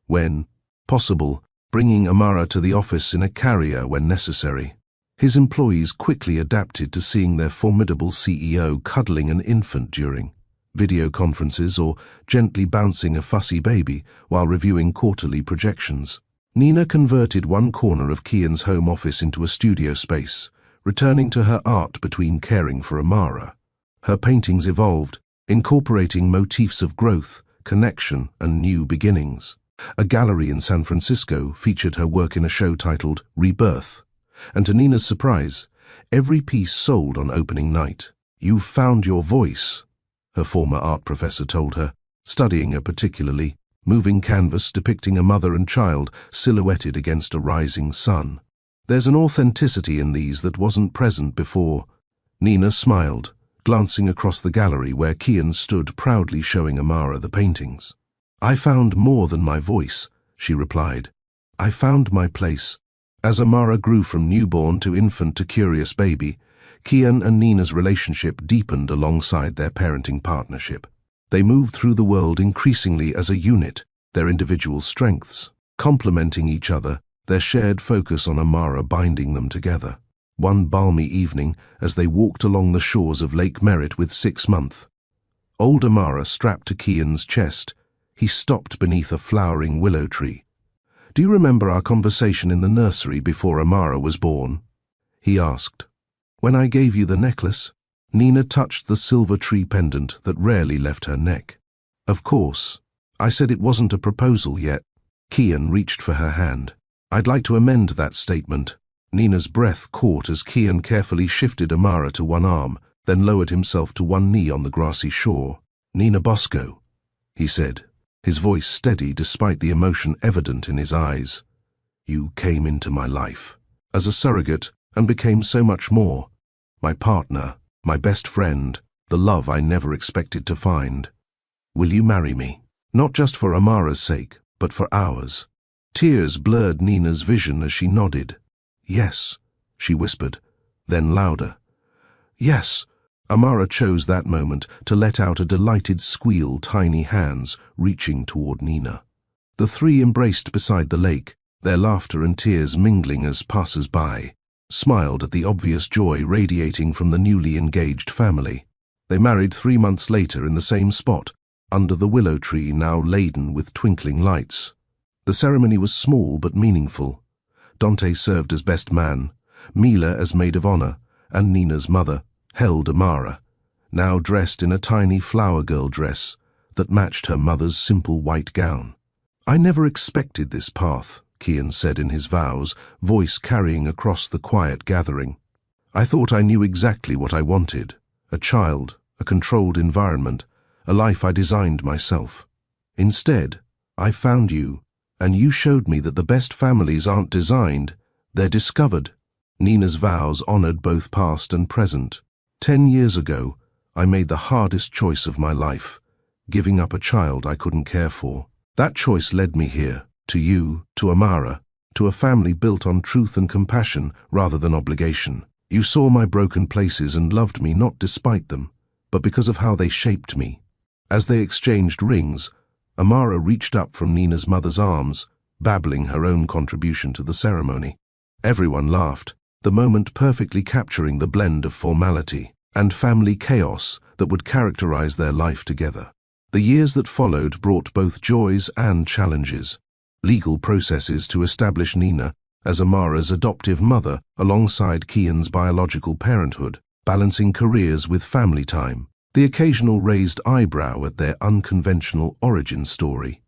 when possible, bringing Amara to the office in a carrier when necessary. His employees quickly adapted to seeing their formidable CEO cuddling an infant during video conferences or gently bouncing a fussy baby while reviewing quarterly projections. Nina converted one corner of Kian's home office into a studio space, returning to her art between caring for Amara. Her paintings evolved, incorporating motifs of growth, connection, and new beginnings. A gallery in San Francisco featured her work in a show titled Rebirth, and to Nina's surprise, every piece sold on opening night. "You've found your voice," her former art professor told her, studying a particularly moving canvas depicting a mother and child silhouetted against a rising sun. "There's an authenticity in these that wasn't present before." Nina smiled, glancing across the gallery where Kian stood proudly showing Amara the paintings. "I found more than my voice," she replied. "I found my place." As Amara grew from newborn to infant to curious baby, Kian and Nina's relationship deepened alongside their parenting partnership. They moved through the world increasingly as a unit, their individual strengths complementing each other, their shared focus on Amara binding them together. One balmy evening, as they walked along the shores of Lake Merritt with 6-month-old Amara strapped to Kian's chest, he stopped beneath a flowering willow tree. "Do you remember our conversation in the nursery before Amara was born?" he asked. "When I gave you the necklace?" Nina touched the silver tree pendant that rarely left her neck. "Of course. I said it wasn't a proposal yet." Kian reached for her hand. "I'd like to amend that statement." Nina's breath caught as Kian carefully shifted Amara to one arm, then lowered himself to one knee on the grassy shore. "Nina Bosco," he said, his voice steady despite the emotion evident in his eyes. "You came into my life as a surrogate and became so much more. My partner, my best friend, the love I never expected to find. Will you marry me? Not just for Amara's sake, but for ours." Tears blurred Nina's vision as she nodded. "Yes," she whispered, then louder. "Yes." Amara chose that moment to let out a delighted squeal, tiny hands reaching toward Nina. The three embraced beside the lake, their laughter and tears mingling as passers-by smiled at the obvious joy radiating from the newly engaged family. They married 3 months later in the same spot, under the willow tree now laden with twinkling lights. The ceremony was small but meaningful. Dante served as best man, Mila as maid of honor, and Nina's mother held Amara, now dressed in a tiny flower girl dress that matched her mother's simple white gown. I never expected this path, Kian said in his vows, voice carrying across the quiet gathering. I thought I knew exactly what I wanted. A child, a controlled environment, a life I designed myself. Instead, I found you, and you showed me that the best families aren't designed, they're discovered. Nina's vows honored both past and present. 10 years ago, I made the hardest choice of my life, giving up a child I couldn't care for. That choice led me here, to you, to Amara, to a family built on truth and compassion rather than obligation. You saw my broken places and loved me not despite them, but because of how they shaped me. As they exchanged rings, Amara reached up from Nina's mother's arms, babbling her own contribution to the ceremony. Everyone laughed, the moment perfectly capturing the blend of formality and family chaos that would characterize their life together. The years that followed brought both joys and challenges. Legal processes to establish Nina as Amara's adoptive mother alongside Kian's biological parenthood, balancing careers with family time. The occasional raised eyebrow at their unconventional origin story.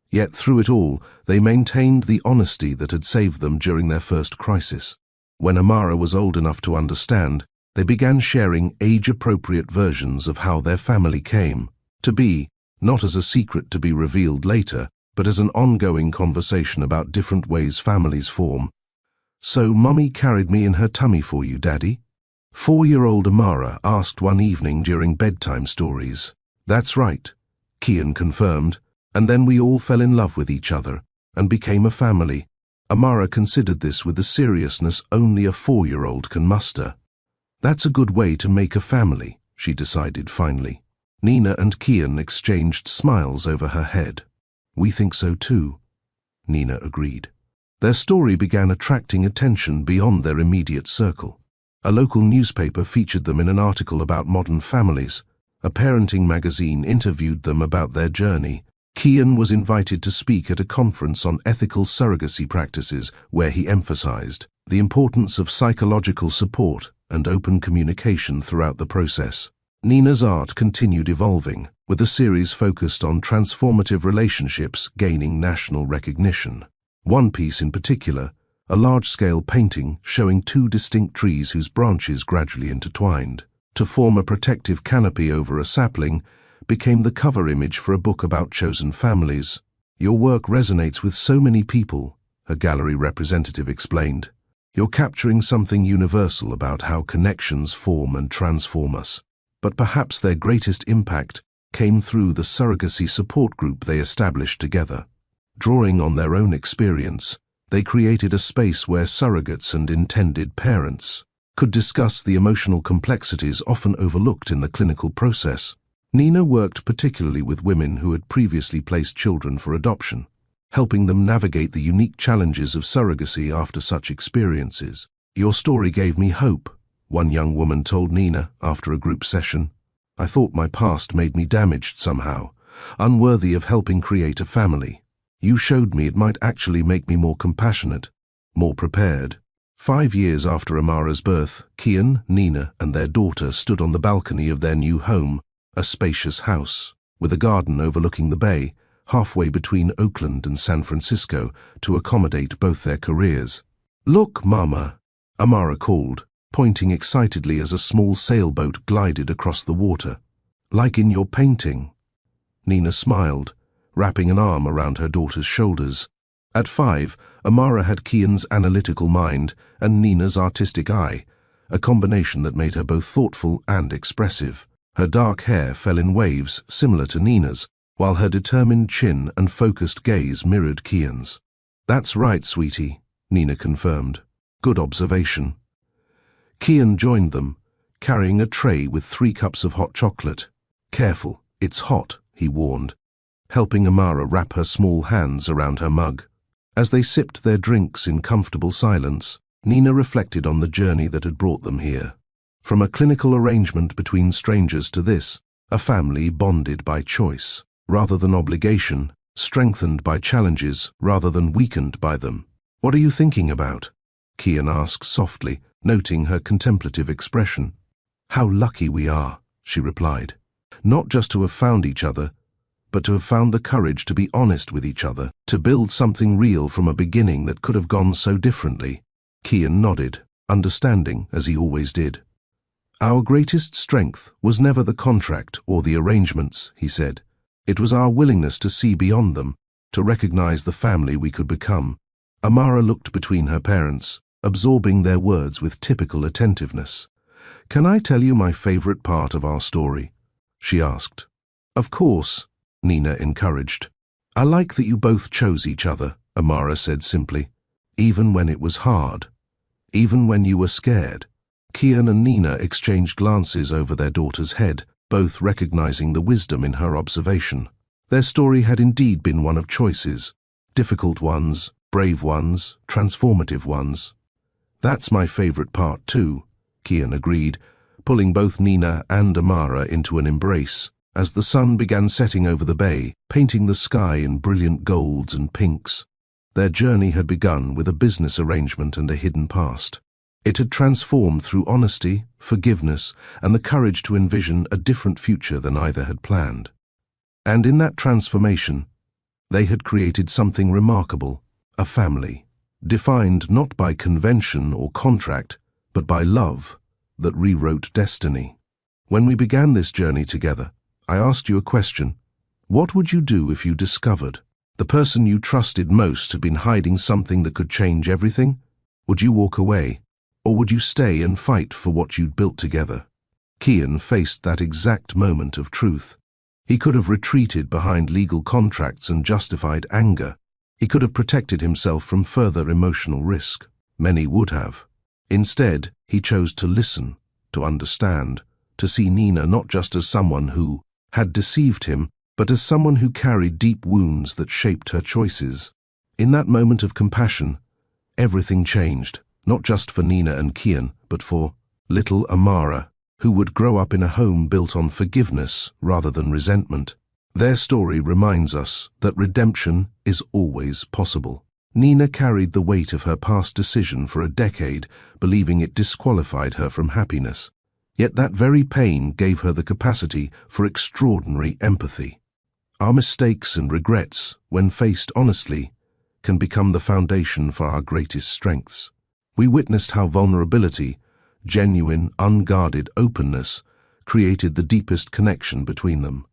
Yet through it all, they maintained the honesty that had saved them during their first crisis. When Amara was old enough to understand, they began sharing age-appropriate versions of how their family came to be, not as a secret to be revealed later, but as an ongoing conversation about different ways families form. So Mummy carried me in her tummy for you, Daddy? 4-year-old Amara asked one evening during bedtime stories. That's right, Kian confirmed, and then we all fell in love with each other and became a family. Amara considered this with the seriousness only a 4-year-old can muster. That's a good way to make a family, she decided finally. Nina and Kian exchanged smiles over her head. We think so too, Nina agreed. Their story began attracting attention beyond their immediate circle. A local newspaper featured them in an article about modern families. A parenting magazine interviewed them about their journey. Kian was invited to speak at a conference on ethical surrogacy practices where he emphasized the importance of psychological support and open communication throughout the process. Nina's art continued evolving, with a series focused on transformative relationships gaining national recognition. One piece in particular, a large-scale painting showing 2 distinct trees whose branches gradually intertwined to form a protective canopy over a sapling, became the cover image for a book about chosen families. Your work resonates with so many people, a gallery representative explained. You're capturing something universal about how connections form and transform us. But perhaps their greatest impact came through the surrogacy support group they established together. Drawing on their own experience, they created a space where surrogates and intended parents could discuss the emotional complexities often overlooked in the clinical process. Nina worked particularly with women who had previously placed children for adoption, helping them navigate the unique challenges of surrogacy after such experiences. Your story gave me hope, one young woman told Nina after a group session. I thought my past made me damaged somehow, unworthy of helping create a family. You showed me it might actually make me more compassionate, more prepared. 5 years after Amara's birth, Kian, Nina, and their daughter stood on the balcony of their new home, a spacious house, with a garden overlooking the bay, halfway between Oakland and San Francisco, to accommodate both their careers. Look, Mama, Amara called, pointing excitedly as a small sailboat glided across the water. Like in your painting. Nina smiled, wrapping an arm around her daughter's shoulders. At 5, Amara had Kian's analytical mind and Nina's artistic eye, a combination that made her both thoughtful and expressive. Her dark hair fell in waves similar to Nina's, while her determined chin and focused gaze mirrored Kian's. That's right, sweetie, Nina confirmed. Good observation. Kian joined them, carrying a tray with 3 cups of hot chocolate. Careful, it's hot, he warned, helping Amara wrap her small hands around her mug. As they sipped their drinks in comfortable silence, Nina reflected on the journey that had brought them here. From a clinical arrangement between strangers to this, a family bonded by choice, rather than obligation, strengthened by challenges rather than weakened by them. What are you thinking about? Kian asked softly, noting her contemplative expression. How lucky we are, she replied. Not just to have found each other, but to have found the courage to be honest with each other, to build something real from a beginning that could have gone so differently. Kian nodded, understanding as he always did. Our greatest strength was never the contract or the arrangements, he said. It was our willingness to see beyond them, to recognize the family we could become. Amara looked between her parents, absorbing their words with typical attentiveness. "Can I tell you my favorite part of our story?" she asked. "Of course," Nina encouraged. "I like that you both chose each other," Amara said simply. "Even when it was hard. Even when you were scared." Kian and Nina exchanged glances over their daughter's head, both recognizing the wisdom in her observation. Their story had indeed been one of choices. Difficult ones, brave ones, transformative ones. "That's my favorite part too," Kian agreed, pulling both Nina and Amara into an embrace, as the sun began setting over the bay, painting the sky in brilliant golds and pinks. Their journey had begun with a business arrangement and a hidden past. It had transformed through honesty, forgiveness, and the courage to envision a different future than either had planned. And in that transformation, they had created something remarkable, a family, defined not by convention or contract, but by love that rewrote destiny. When we began this journey together, I asked you a question. What would you do if you discovered the person you trusted most had been hiding something that could change everything? Would you walk away? Or would you stay and fight for what you'd built together? Kian faced that exact moment of truth. He could have retreated behind legal contracts and justified anger. He could have protected himself from further emotional risk. Many would have. Instead, he chose to listen, to understand, to see Nina not just as someone who had deceived him, but as someone who carried deep wounds that shaped her choices. In that moment of compassion, everything changed. Not just for Nina and Kian, but for little Amara, who would grow up in a home built on forgiveness rather than resentment. Their story reminds us that redemption is always possible. Nina carried the weight of her past decision for a decade, believing it disqualified her from happiness. Yet that very pain gave her the capacity for extraordinary empathy. Our mistakes and regrets, when faced honestly, can become the foundation for our greatest strengths. We witnessed how vulnerability, genuine, unguarded openness, created the deepest connection between them.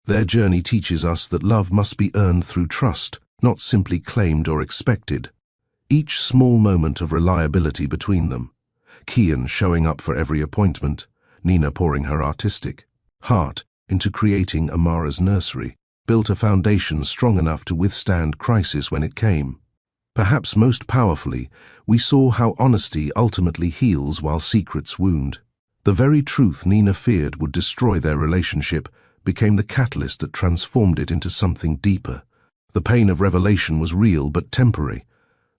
Their journey teaches us that love must be earned through trust, not simply claimed or expected. Each small moment of reliability between them, Kian showing up for every appointment, Nina pouring her artistic heart into creating Amara's nursery, built a foundation strong enough to withstand crisis when it came. Perhaps most powerfully, we saw how honesty ultimately heals while secrets wound. The very truth Nina feared would destroy their relationship became the catalyst that transformed it into something deeper. The pain of revelation was real but temporary.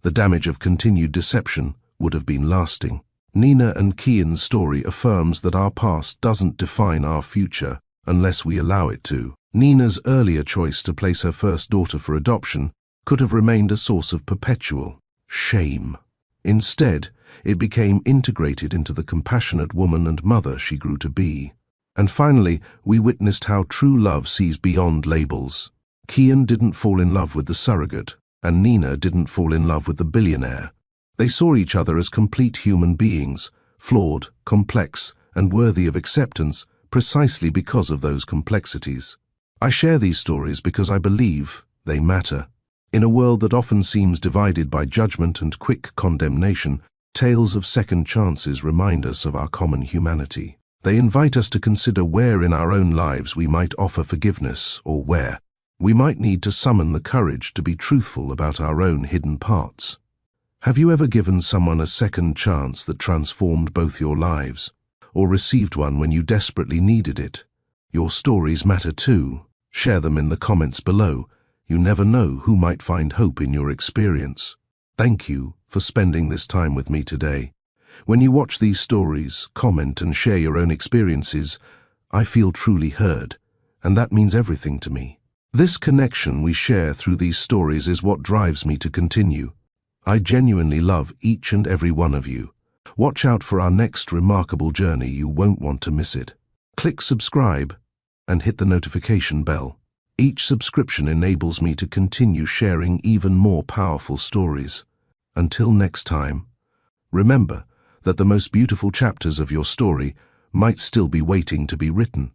The damage of continued deception would have been lasting. Nina and Kian's story affirms that our past doesn't define our future unless we allow it to. Nina's earlier choice to place her first daughter for adoption could have remained a source of perpetual shame. Instead, it became integrated into the compassionate woman and mother she grew to be. And finally, we witnessed how true love sees beyond labels. Kian didn't fall in love with the surrogate, and Nina didn't fall in love with the billionaire. They saw each other as complete human beings, flawed, complex, and worthy of acceptance precisely because of those complexities. I share these stories because I believe they matter. In a world that often seems divided by judgment and quick condemnation, tales of second chances remind us of our common humanity. They invite us to consider where in our own lives we might offer forgiveness, or where we might need to summon the courage to be truthful about our own hidden parts. Have you ever given someone a second chance that transformed both your lives, or received one when you desperately needed it? Your stories matter too. Share them in the comments below. You never know who might find hope in your experience. Thank you for spending this time with me today. When you watch these stories, comment and share your own experiences, I feel truly heard, and that means everything to me. This connection we share through these stories is what drives me to continue. I genuinely love each and every one of you. Watch out for our next remarkable journey. You won't want to miss it. Click subscribe and hit the notification bell. Each subscription enables me to continue sharing even more powerful stories. Until next time, remember that the most beautiful chapters of your story might still be waiting to be written.